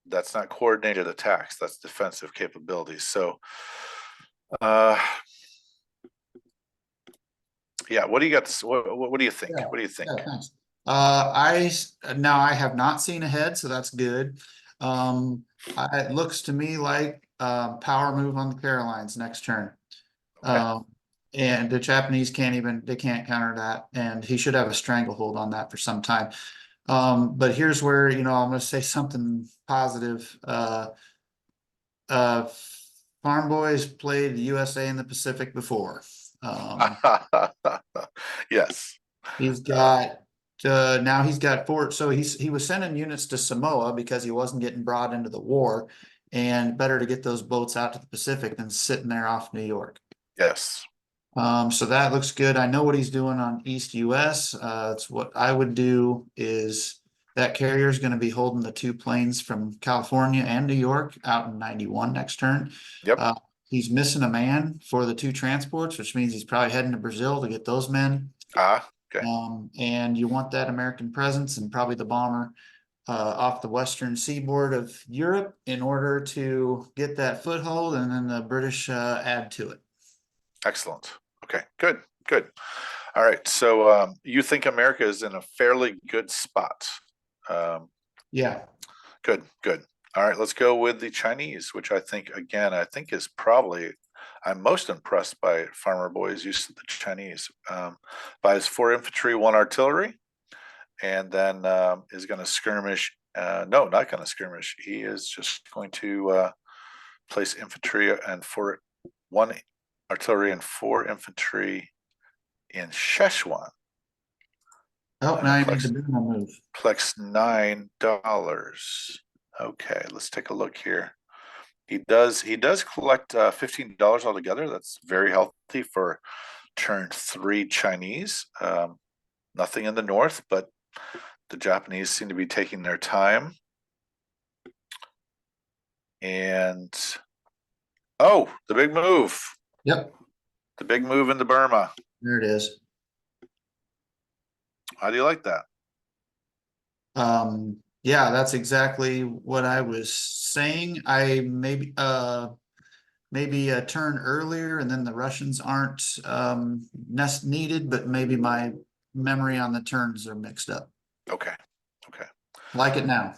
that's not coordinated attacks. That's defensive capabilities. So, yeah, what do you got? What do you think? Yeah, What do you think? yeah, thanks. I have not seen ahead, so that's good. It looks to me like power move on the Carolines next turn. Okay. And the Japanese they can't counter that, and he should have a stranglehold on that for some time. But here's where, I'm gonna say something positive. Farmboy's played the USA in the Pacific before. Yes. He's got now he's got 4. So he was sending units to Samoa because he wasn't getting brought into the war, and better to get those boats out to the Pacific than sitting there off New York. Yes. So that looks good. I know what he's doing on East US. It's what I would do is that carrier is going to be holding the 2 planes from California and New York out in 91 next turn. Yep. He's missing a man for the 2 transports, which means he's probably heading to Brazil to get those men. Okay. And you want that American presence and probably the bomber off the western seaboard of Europe in order to get that foothold, and then the British add to it. Excellent. Okay, good, good. All right, so you think America is in a fairly good spot. Yeah. Good, good. All right, let's go with the Chinese, which I think, again, is probably, I'm most impressed by Farmer Boy's use of the Chinese. By his 4 infantry, 1 artillery, and then is going to skirmish. No, not going to skirmish. He is just going to place infantry and 1 artillery and 4 infantry in Szechuan. Oh, now you need to do a move. Collects $9. Okay, let's take a look here. He does collect $15 altogether. That's very healthy for turn 3 Chinese. Nothing in the north, but the Japanese seem to be taking their time. And oh, the big move. Yep. The big move into Burma. There it is. How do you like that? Yeah, that's exactly what I was saying. I maybe a turn earlier, and then the Russians aren't needed, but maybe my memory on the turns are mixed up. Okay. Okay. Like it now.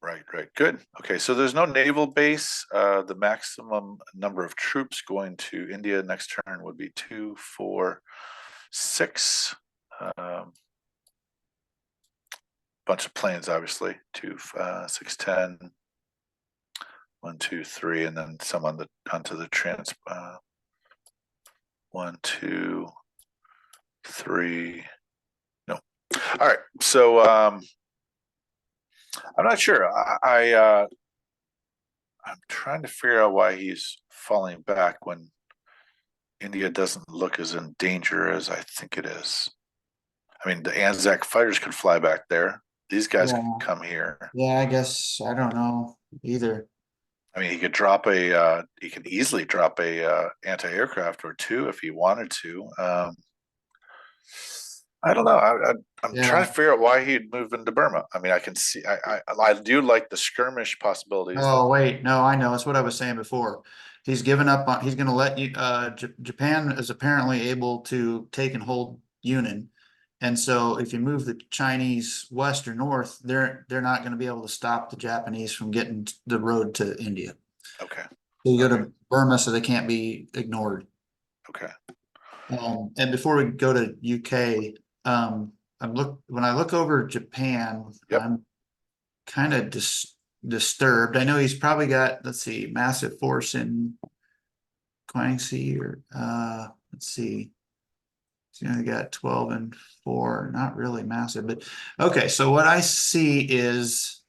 Right, right. Good. Okay, so there's no naval base. The maximum number of troops going to India next turn would be 2, 4, 6. Bunch of planes, obviously. 2, 6, 10. 1, 2, 3, and then some onto the 1, 2, 3. No. All right. So I'm not sure. I'm trying to figure out why he's falling back when India doesn't look as in danger as I think it is. I mean, the Anzac fighters could fly back there. These guys can come here. Yeah, I guess I don't know either. I mean, he could he could easily drop a anti-aircraft or 2 if he wanted to. I don't know. I'm trying to figure out why he'd move into Burma. I mean, I can see. I do like the skirmish possibilities. Oh wait, no, I know. It's what I was saying before. He's given up on. He's going to let you. Japan is apparently able to take and hold Yunnan, And so if you move the Chinese west or north, they're not going to be able to stop the Japanese from getting the road to India. Okay. So you go Okay. to Burma, so they can't be ignored. Okay. And before we go to UK, when I look over Japan, Yep. I'm kind of disturbed. I know he's probably got, let's see, massive force in Guangxi or let's see. He's only got 12 and 4, not really massive, but okay. So what I see is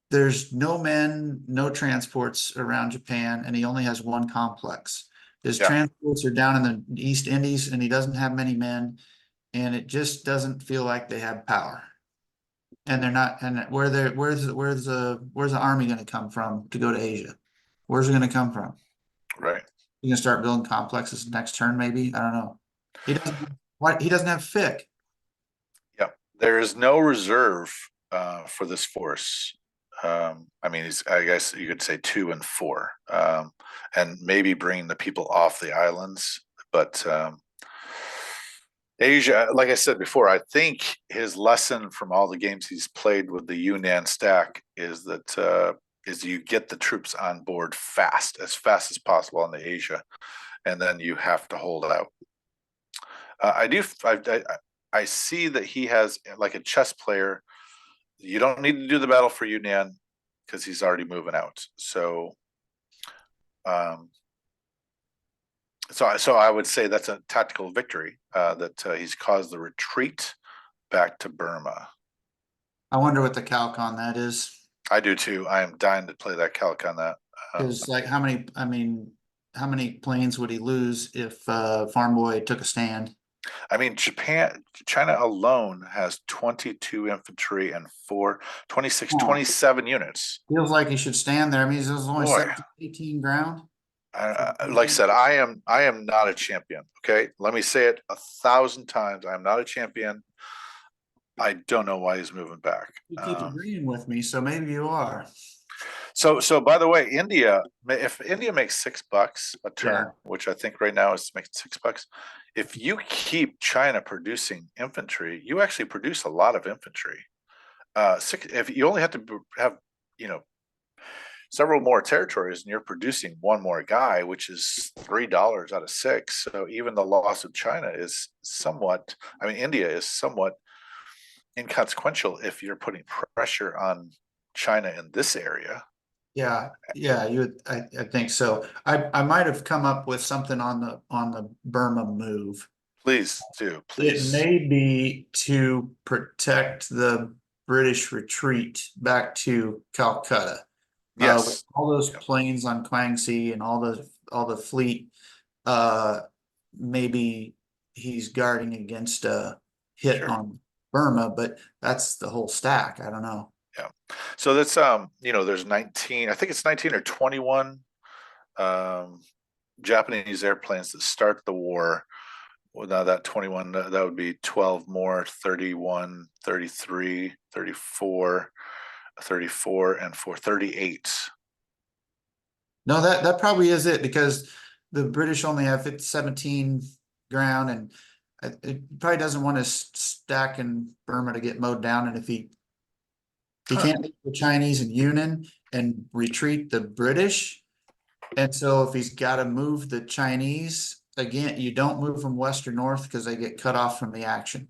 there's no men, no transports around Japan, and he only has one complex. His Yeah. transports are down in the East Indies, and he doesn't have many men, and it just doesn't feel like they have power. And they're not, and where's the army going to come from to go to Asia? Where's it going to come from? Right. You gonna start building complexes next turn, maybe? I don't know. He doesn't. What? He doesn't have FIC. Yeah. There is no reserve for this force. I mean, I guess you could say 2 and 4, and maybe bring the people off the islands. But Asia, like I said before, I think his lesson from all the games he's played with the Yunnan stack is that is you get the troops on board as fast as possible on the Asia, and then you have to hold out. I see that he has, like a chess player. You don't need to do the battle for Yunnan because he's already moving out. Um, so I would say that's a tactical victory that he's caused the retreat back to Burma. I wonder what the calc on that is. I do too. I am dying to play that calc on that. Because like how many? I mean, how many planes would he lose if Farmboy took a stand? I mean, China alone has 22 infantry and 26, Oh, 27 units. feels like he should stand there. I mean, there's only Boy, 17, 18 ground. like I said, I am not a champion. Okay, let me say it 1,000 times. I am not a champion. I don't know why he's moving back. You keep agreeing with me, so maybe you are. So by the way, if India makes $6 a turn, Yeah. which I think right now is making $6, if you keep China producing infantry, you actually produce a lot of infantry. If you only have to have, you know, several more territories, and you're producing one more guy, which is $3 out of 6. So even the loss of China is somewhat, I mean, India is somewhat inconsequential if you're putting pressure on China in this area. Yeah, yeah, I think so. I might have come up with something on the Burma move. Please do, It please. may be to protect the British retreat back to Calcutta. With Yes. all those Yep. planes on Guangxi and all the fleet, maybe he's guarding against a hit Sure. on Burma, but that's the whole stack. I don't know. Yeah. So that's there's 19, I think it's 19 or 21 um Japanese airplanes that start the war. Well, now that 21, that would be 12 more, 31, 33, 34, 34, and 438. No, that probably is it because the British only have 17 ground, and it probably doesn't want to stack in Burma to get mowed down. And if he Huh. can't beat the Chinese and Yunnan and retreat the British, and so if he's got to move the Chinese again, you don't move from west or north because they get cut off from the action.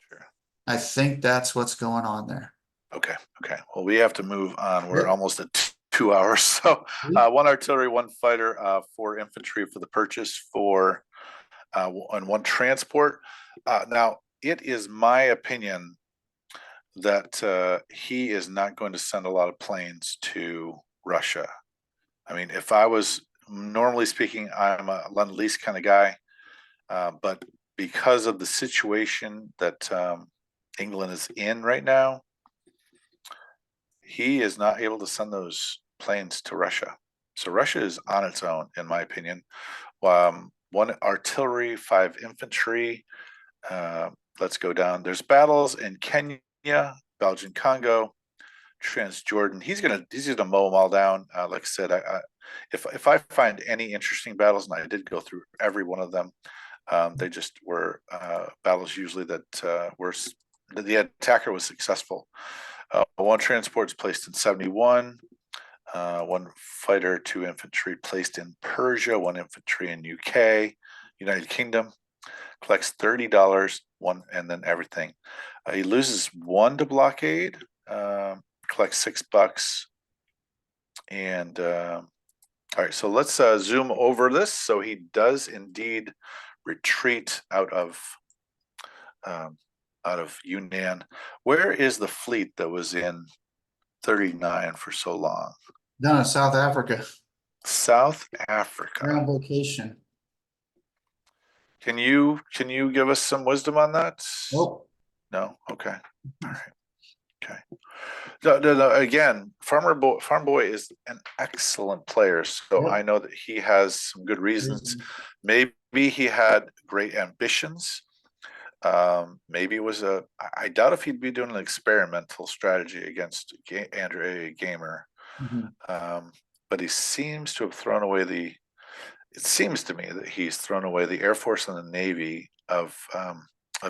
Sure. I think that's what's going on there. Okay. Okay. Well, we have to move on. We're Yep. almost at 2 hours. So, one artillery, one fighter, 4 infantry for the purchase, and one transport. Now, it is my opinion that he is not going to send a lot of planes to Russia. I mean, if I was, normally speaking, I'm a Lend Lease kind of guy, but because of the situation that England is in right now, he is not able to send those planes to Russia. So Russia is on its own, in my opinion. 1 artillery, 5 infantry. Let's go down. There's battles in Kenya, Belgian Congo, Transjordan. He's gonna mow them all down. Like I said, if I find any interesting battles, and I did go through every one of them, They just were battles usually that the attacker was successful. One transport is placed in 71. One fighter, two infantry placed in Persia, one infantry in UK, United Kingdom. Collects $30, one, and then everything. He loses one to blockade, collects $6, and all right. So let's zoom over this. So he does indeed retreat out of Yunnan. Where is the fleet that was in 39 for so long? Down in South Africa. South They're Africa. on vacation. Can you give us some wisdom on that? Nope. No. Okay. All right. Okay. No. Again, Farmboy is an excellent player, so Yep. I know that he has some good reasons. Maybe he had great ambitions. Maybe it was I doubt if he'd be doing an experimental strategy against AndrewAAgamer. But he seems to have thrown away it seems to me that he's thrown away the Air Force and the Navy of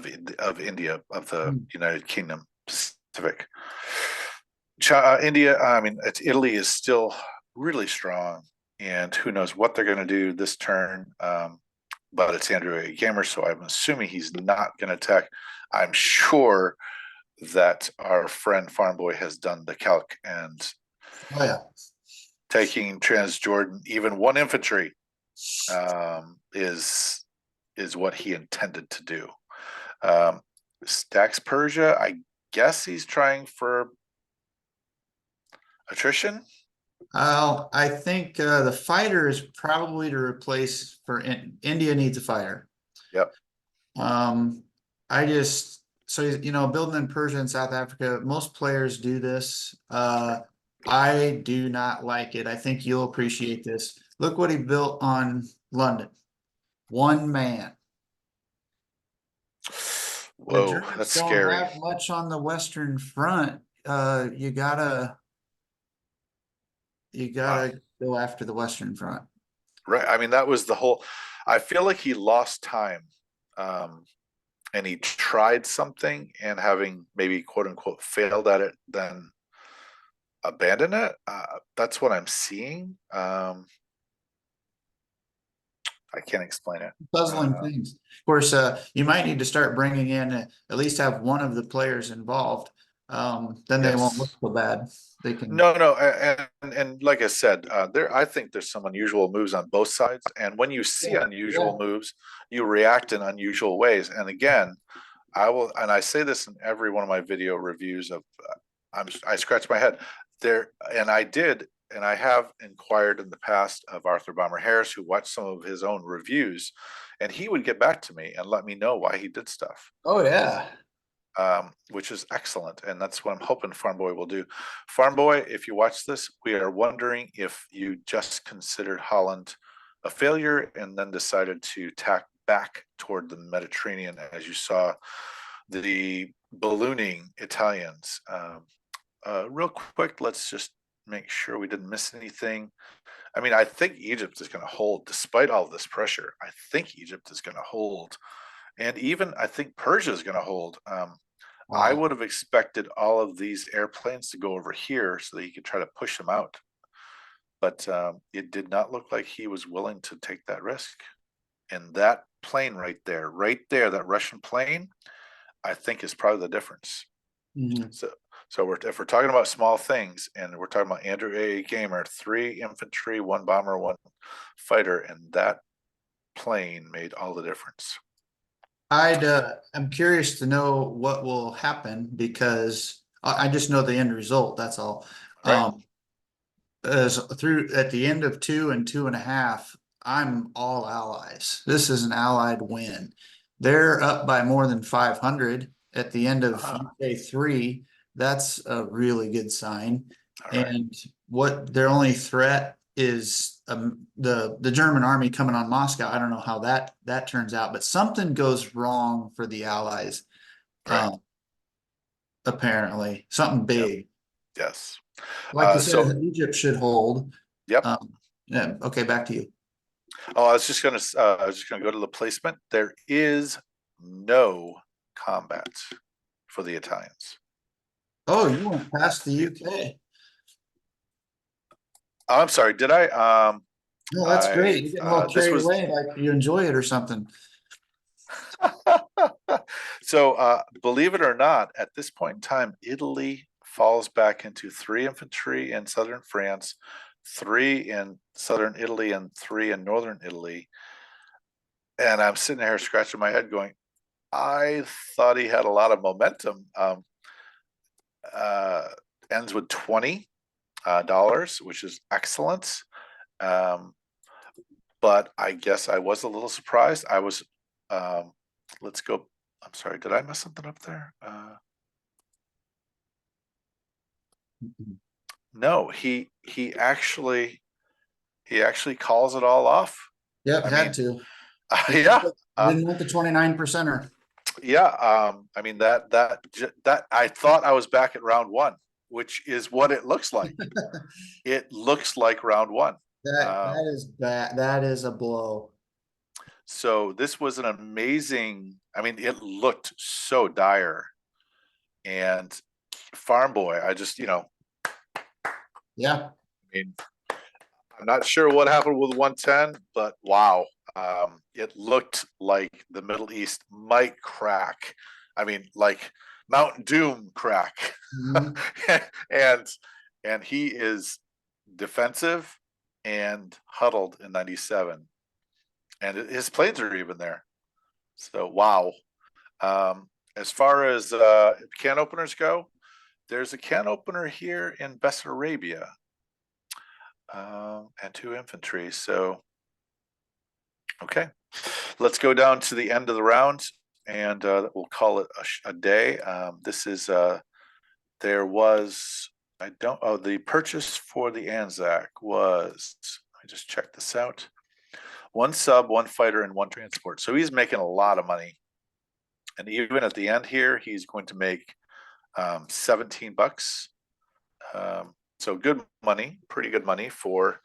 India, of the United Kingdom Pacific. India, I mean, Italy is still really strong, and who knows what they're going to do this turn. But it's AndrewAAgamer, so I'm assuming he's not going to attack. I'm sure that our friend Farmboy has done the calc and taking Transjordan, even one infantry, is what he intended to do. Stacks Persia, I guess he's trying for attrition. I think the fighter is probably to replace for India needs a fighter. Yep. Building in Persia and South Africa, most players do this. I do not like it. I think you'll appreciate this. Look what he built on London. One man. Whoa, the Germans that's don't scary. have much on the Western Front. You gotta go after the Western Front. Right. I mean, that was the whole. I feel like he lost time, and he tried something, and having maybe quote unquote failed at it, then abandon it. That's what I'm seeing. I can't explain it. Puzzling things. Of course, you might need to start bringing in at least have one of the players involved. Then they won't look so bad. They can. No, and like I said, I think there's some unusual moves on both sides, and when you see unusual moves, you react in unusual ways. And again, I say this in every one of my video reviews of, I scratch my head there, and I have inquired in the past of Arthur Bomber Harris, who watched some of his own reviews, and he would get back to me and let me know why he did stuff. Oh yeah. Which is excellent, and that's what I'm hoping Farmboy will do. Farmboy, if you watch this, we are wondering if you just considered Holland a failure and then decided to tack back toward the Mediterranean as you saw the ballooning Italians. Real quick, let's just make sure we didn't miss anything. I mean, I think Egypt is going to hold despite all this pressure. I think Egypt is going to hold, and even I think Persia is going to hold. I would have expected all of these airplanes to go over here so that he could try to push them out, but it did not look like he was willing to take that risk. And that plane right there, that Russian plane, I think is probably the difference. So if we're talking about small things, and we're talking about AndrewAAgamer, 3 infantry, 1 bomber, 1 fighter, and that plane made all the difference. I'm curious to know what will happen because I just know the end result. That's all. Right. As through at the end of 2 and 2.5, I'm all allies. This is an allied win. They're up by more than 500 at the end of UK 3. That's a really good sign. And what their only threat is the German army coming on Moscow. I don't know how that turns out, but something goes wrong for the Allies. Apparently, something big. Yes. Like you said, Egypt should hold. Yep. Yeah. Okay, back to you. Oh, I was just gonna go to the placement. There is no combat for the Italians. Oh, you went past the The- UK. I'm sorry, did I? No, that's great. You're getting a little This carried was away, like you enjoy it or something. so believe it or not, at this point in time, Italy falls back into 3 infantry in southern France, 3 in southern Italy, and 3 in northern Italy. And I'm sitting here scratching my head going, I thought he had a lot of momentum. Uh, ends with $20, which is excellent. Um, but I guess I was a little surprised. I was, let's go. I'm sorry, did I mess something up there? No, he actually calls it all off. Yep, I had mean, to. yeah, Didn't want the 29%er. yeah. I mean that I thought I was back at round one, which is what it looks like. It looks like round one. That Um, is bad. That is a blow. so this was an amazing. I mean, it looked so dire, and Farmboy. Yeah. I mean, I'm not sure what happened with 110, but wow, it looked like the Middle East might crack. I mean, like Mount Doom crack, Mhm. and and he is defensive and huddled in 97, and his planes are even there. So wow. As far as can openers go, there's a can opener here in Bessarabia, and 2 infantry. So okay, let's go down to the end of the round, and we'll call it a day. This is there was I don't oh the purchase for the Anzac was, I just checked this out, 1 sub, 1 fighter, and 1 transport. So he's making a lot of money, and even at the end here, he's going to make $17. So good money, pretty good money for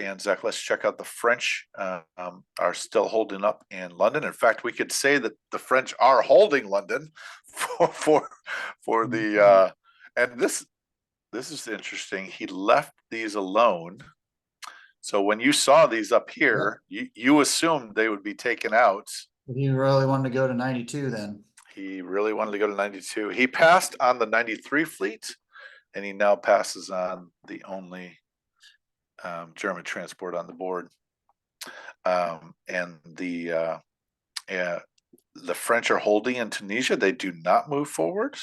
Anzac. Let's check out the French. Are still holding up in London. In fact, we could say that the French are holding London for the and this is interesting. He left these alone. So when you saw these up Yep. here, you assumed they would be taken out. He really wanted to go to 92 then. He really wanted to go to 92. He passed on the 93 fleet, and he now passes on the only German transport on the board. And the French are holding in Tunisia. They do not move forward.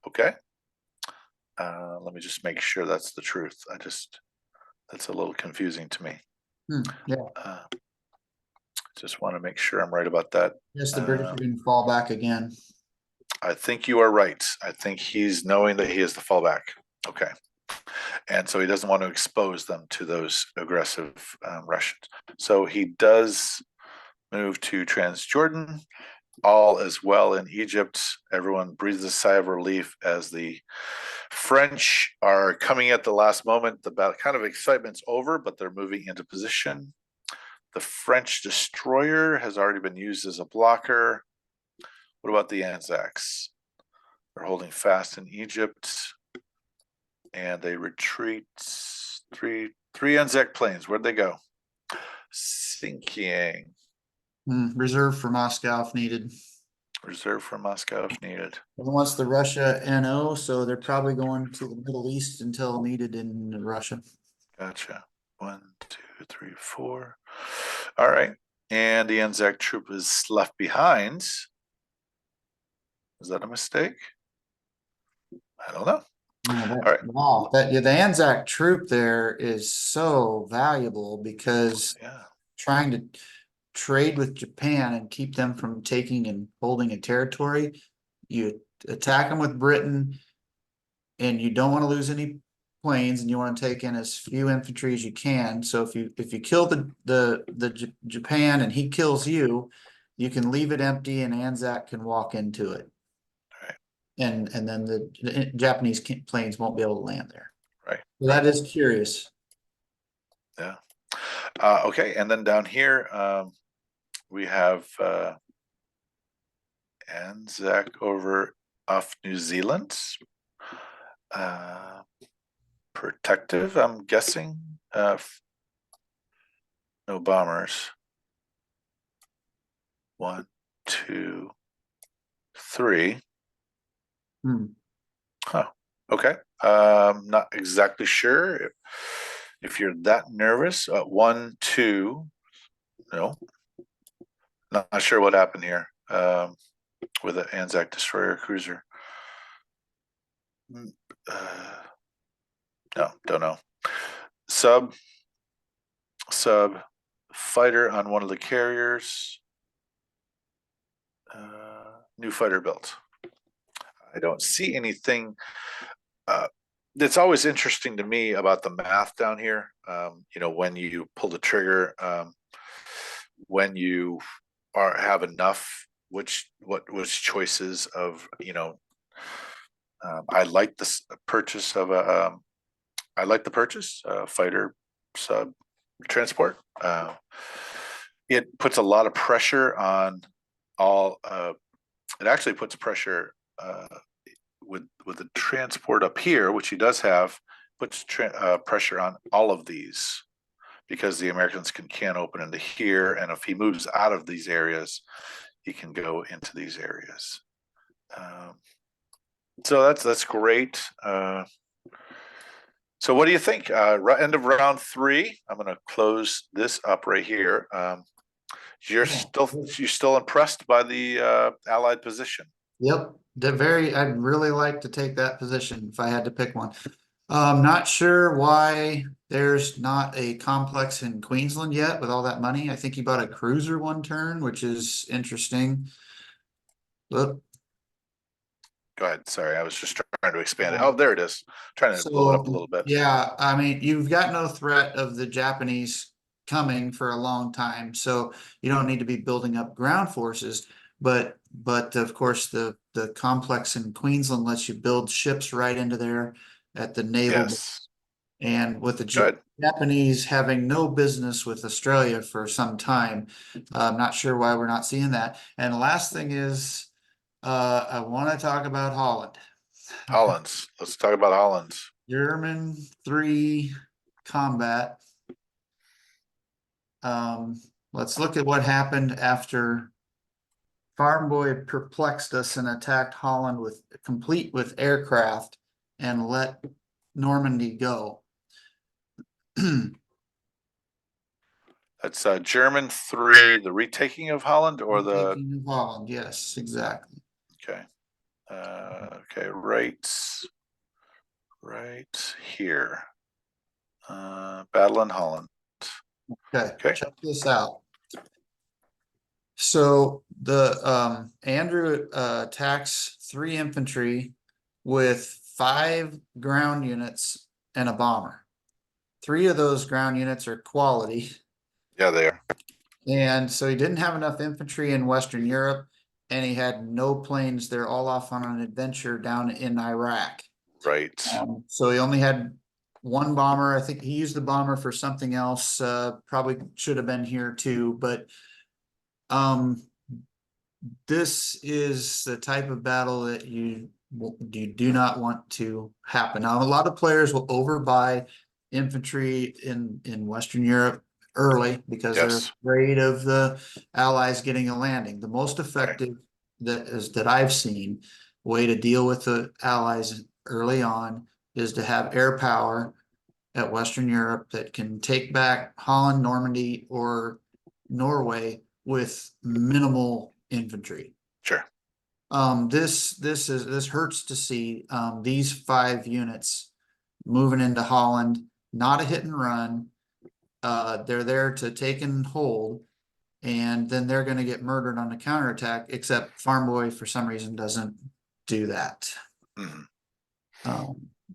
Okay. Let me just make sure that's the truth. That's a little confusing to me. Yeah. Just want to make sure I'm right about that. Yes, the British are going to fall back again. I think you are right. I think he's knowing that he is the fallback. Okay. And so he doesn't want to expose them to those aggressive Russians. So he does move to Transjordan. All is well in Egypt. Everyone breathes a sigh of relief as the French are coming at the last moment. The battle kind of excitement's over, but they're moving into position. The French destroyer has already been used as a blocker. What about the Anzacs? They're holding fast in Egypt, and they retreat. Three Anzac planes. Where'd they go? Sinking. Reserve for Moscow if needed. Reserve for Moscow if needed. And wants the Russia NO, so they're probably going to the Middle East until needed in Russia. Gotcha. 1, 2, 3, 4. All right. And the Anzac troop is left behind. Is that a mistake? I don't know. No, All right. wow, the Anzac troop there is so valuable because Yeah. trying to trade with Japan and keep them from taking and holding a territory, you attack them with Britain, and you don't want to lose any planes, and you want to take in as few infantry as you can. So if you kill the Japan and he kills you, you can leave it empty and Anzac can walk into it. Right. And then the Japanese planes won't be able to land there. Right. So that is curious. Yeah. Okay, and then down here, we have Anzac over off New Zealand. Protective, I'm guessing. No bombers. 1, 2, 3. Hmm. Huh. Okay. Not exactly sure if you're that nervous. 1, 2. No, not sure what happened here with the Anzac destroyer cruiser. Uh, no, don't know. Sub fighter on one of the carriers. New fighter built. I don't see anything. It's always interesting to me about the math down here. When you pull the trigger, when you have enough, which choices of I like this purchase of a I like the purchase fighter sub transport. It puts a lot of pressure on all. It actually puts pressure with the transport up here, which he does have, puts pressure on all of these because the Americans can open into here, and if he moves out of these areas, he can go into these areas. So that's great. So what do you think? End of round 3. I'm going to close this up right here. You're still impressed by the Allied position. Yep, I'd really like to take that position if I had to pick one. Not sure why there's not a complex in Queensland yet with all that money. I think he bought a cruiser one turn, which is interesting. Look, Go ahead. Sorry, I was just trying to expand it. Oh, there it is. Trying to blow it up a little bit. Yeah, I mean, you've got no threat of the Japanese coming for a long time, so you don't need to be building up ground forces. But of course, the complex in Queensland lets you build ships right into there at the naval. Yes. And with the Good. Japanese having no business with Australia for some time, I'm not sure why we're not seeing that. And the last thing is, I want to talk about Holland. Hollands. Let's talk about Hollands. German 3 combat. Let's look at what happened after Farmboy perplexed us and attacked Holland complete with aircraft and let Normandy go. That's German 3, the retaking of Holland or the Taking of Holland, yes, exactly. okay. Okay, right here. Battle in Holland. Okay, check this out. So the Andrew attacks 3 infantry with 5 ground units and a bomber. 3 of those ground units are quality. Yeah, they are. And so he didn't have enough infantry in Western Europe, and he had no planes. They're all off on an adventure down in Iraq. Right. So he only had 1 bomber. I think he used the bomber for something else. Probably should have been here too, but this is the type of battle that you do not want to happen. Now, a lot of players will overbuy infantry in Western Europe early because they're afraid of the Allies getting a landing. The most effective that I've seen way to deal with the Allies early on is to have air power at Western Europe that can take back Holland, Normandy, or Norway with minimal infantry. Sure. This hurts to see these 5 units moving into Holland, not a hit and run. They're there to take and hold, and then they're going to get murdered on a counterattack, except Farmboy for some reason doesn't do that.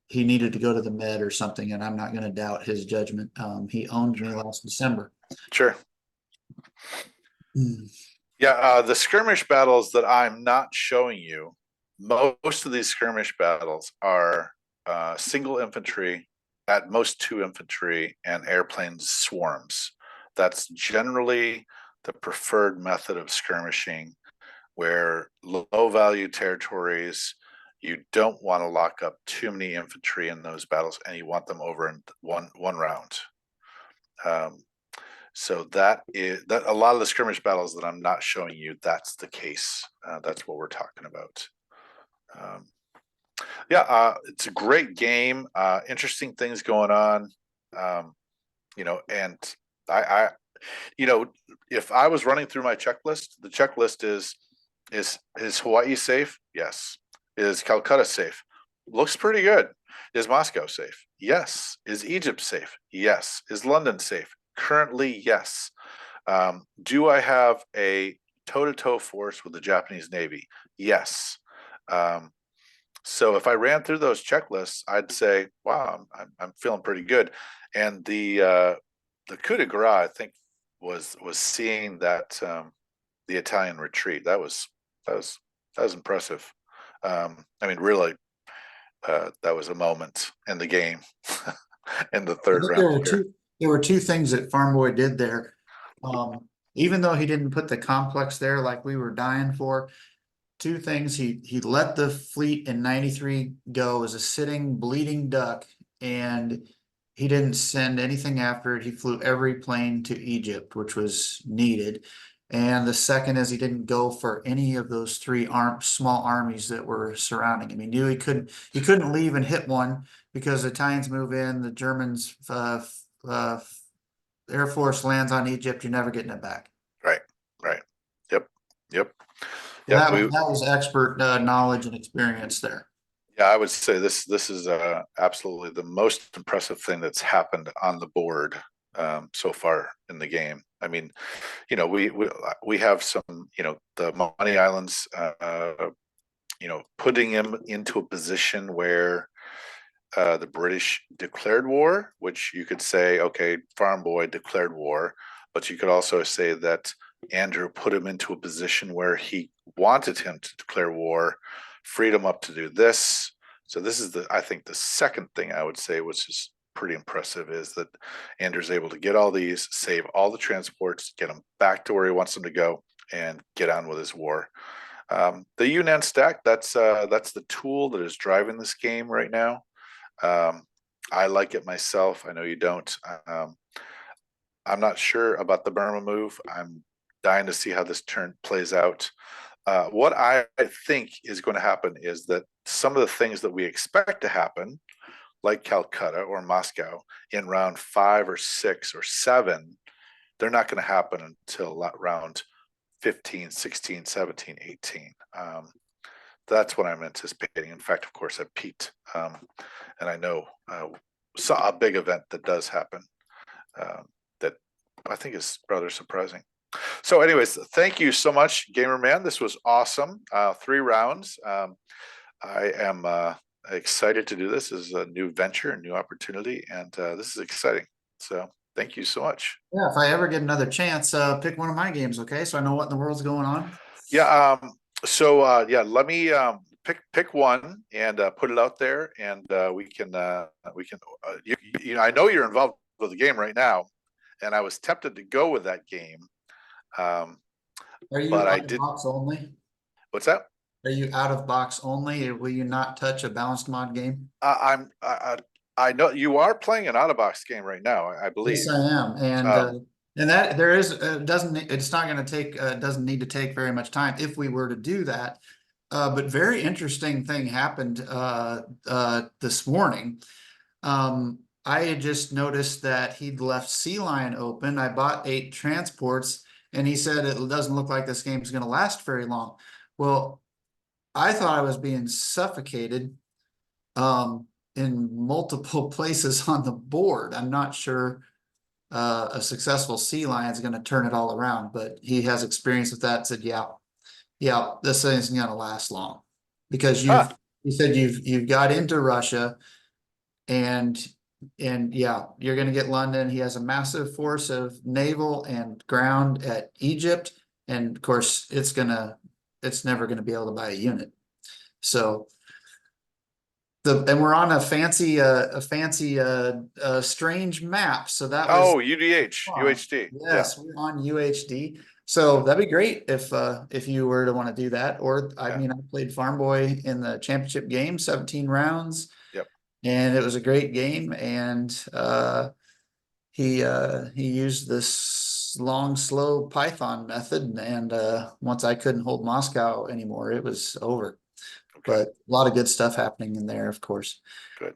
He needed to go to the med or something, and I'm not going to doubt his judgment. He owned me last December. Sure. Yeah, the skirmish battles that I'm not showing you, most of these skirmish battles are single infantry, at most 2 infantry, and airplanes swarms. That's generally the preferred method of skirmishing, where low value territories, you don't want to lock up too many infantry in those battles, and you want them over in one round. So that is that a lot of the skirmish battles that I'm not showing you, that's the case. That's what we're talking about. Yeah, it's a great game. Interesting things going on. And I, if I was running through my checklist, the checklist is Hawaii safe? Yes. Is Calcutta safe? Looks pretty good. Is Moscow safe? Yes. Is Egypt safe? Yes. Is London safe? Currently, yes. Do I have a toe-to-toe force with the Japanese Navy? Yes. So if I ran through those checklists, I'd say, wow, I'm feeling pretty good. And the coup de grace, I think, was seeing that the Italian retreat. That was impressive. Really, that was a moment in the game in the I third think round here. there were two things that Farmboy did there. Even though he didn't put the complex there like we were dying for, two things. He let the fleet in 93 go as a sitting bleeding duck, and he didn't send anything after it. He flew every plane to Egypt, which was needed. And the second is he didn't go for any of those three small armies that were surrounding him. He knew he couldn't leave and hit one because the Italians move in, the Germans Air Force lands on Egypt, you're never getting it back. Right. Yep. That was expert knowledge and experience there. Yeah, I would say this is absolutely the most impressive thing that's happened on the board so far in the game. I mean, we have some, the Money Islands, putting him into a position where the British declared war, which you could say, okay, Farmboy declared war, but you could also say that Andrew put him into a position where he wanted him to declare war, freed him up to do this. So this is I think the second thing I would say, which is pretty impressive, is that Andrew's able to get all these, save all the transports, get them back to where he wants them to go, and get on with his war. The Yunnan stack, that's the tool that is driving this game right now. I like it myself. I know you don't. I'm not sure about the Burma move. I'm dying to see how this turn plays out. What I think is going to happen is that some of the things that we expect to happen, like Calcutta or Moscow, in round 5 or 6 or 7, they're not going to happen until round 15, 16, 17, 18. That's what I'm anticipating. In fact, of course, I peaked, and I know saw a big event that does happen that I think is rather surprising. So anyways, thank you so much, Gamer Man. This was awesome. 3 rounds. I am excited to do this. This is a new venture, a new opportunity, and this is exciting. So thank you so much. Yeah, if I ever get another chance, pick one of my games, okay? So I know what in the world's going on. Yeah. Yeah, let me pick one and put it out there, and we can. I know you're involved with the game right now, and I was tempted to go with that game. Are you but out of box only? What's that? Are you out of box only? Will you not touch a balanced mod game? I know you are playing an out of box game right now, I believe. Yes, I am, and that there is it's not going to take doesn't need to take very much time if we were to do that. But very interesting thing happened this morning. I had just noticed that he'd left Sea Lion open. I bought 8 transports, and he said it doesn't look like this game's going to last very long. Well, I thought I was being suffocated in multiple places on the board. I'm not sure a successful Sea Lion is going to turn it all around, but he has experience with that. Said, yeah, this isn't going to last long because you said you've got into Russia, and yeah, you're going to get London. He has a massive force of naval and ground at Egypt, and of course it's never going to be able to buy a unit. So and we're on a fancy strange map. So that was Oh, UDH, fun. UHD. Yeah, Yes, we're on UHD. So that'd be great if you were to want to do that. Or I yeah, mean, I played Farmboy in the championship game, 17 rounds, yep. and it was a great game. And he used this long, slow Python method, and once I couldn't hold Moscow anymore, it was over. Okay, But a lot of good stuff happening in there, of course. good.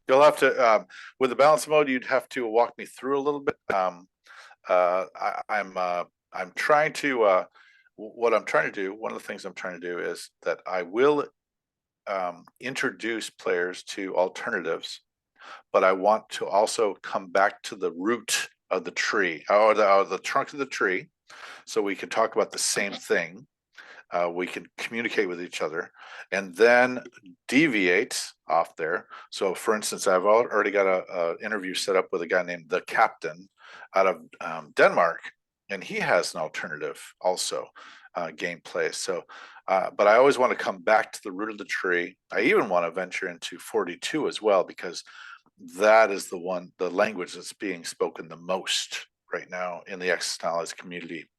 You'll have to with the balance mode. You'd have to walk me through a little bit. I'm trying to what I'm trying to do. One of the things I'm trying to do is that I will introduce players to alternatives, but I want to also come back to the root of the tree or the trunk of the tree, so we can talk about the same thing. We can communicate with each other and then deviate off there. So, for instance, I've already got a interview set up with a guy named the Captain out of Denmark, and he has an alternative also gameplay. So, but I always want to come back to the root of the tree. I even want to venture into 42 as well, because that is the language that's being spoken the most right now in the existentialist community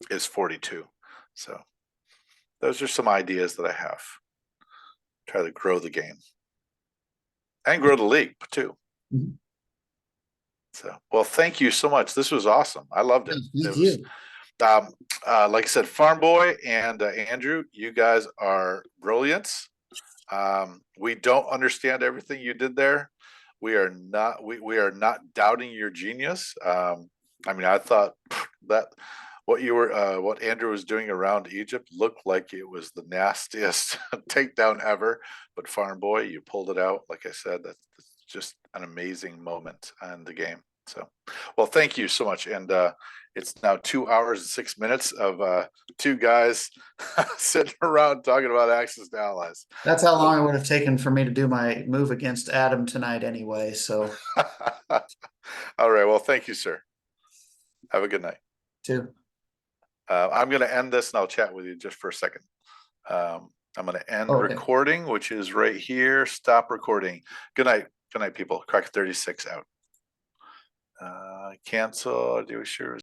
is 42. So those are some ideas that I have. Try to grow the game and grow the league too. Mhm. So, well, thank you so much. This was awesome. I loved it. Thank It was, you. like I said, Farm Boy and Andrew, you guys are brilliant. We don't understand everything you did there. We are not doubting your genius. I mean, I thought that what Andrew was doing around Egypt looked like it was the nastiest takedown ever. But Farm Boy, you pulled it out. Like I said, that's just an amazing moment in the game. So, well, thank you so much. And it's now 2 hours and 6 minutes of two guys sitting around talking about Axis to allies. That's how So, long it would have taken for me to do my move against Adam tonight anyway. So, all right. Well, thank you, sir. Have a good night. too. I'm going to end this and I'll chat with you just for a second. I'm going to end Oh, okay. recording, which is right here. Stop recording. Good night. Good night, people. Crack 36 out. Cancel. Do we sure?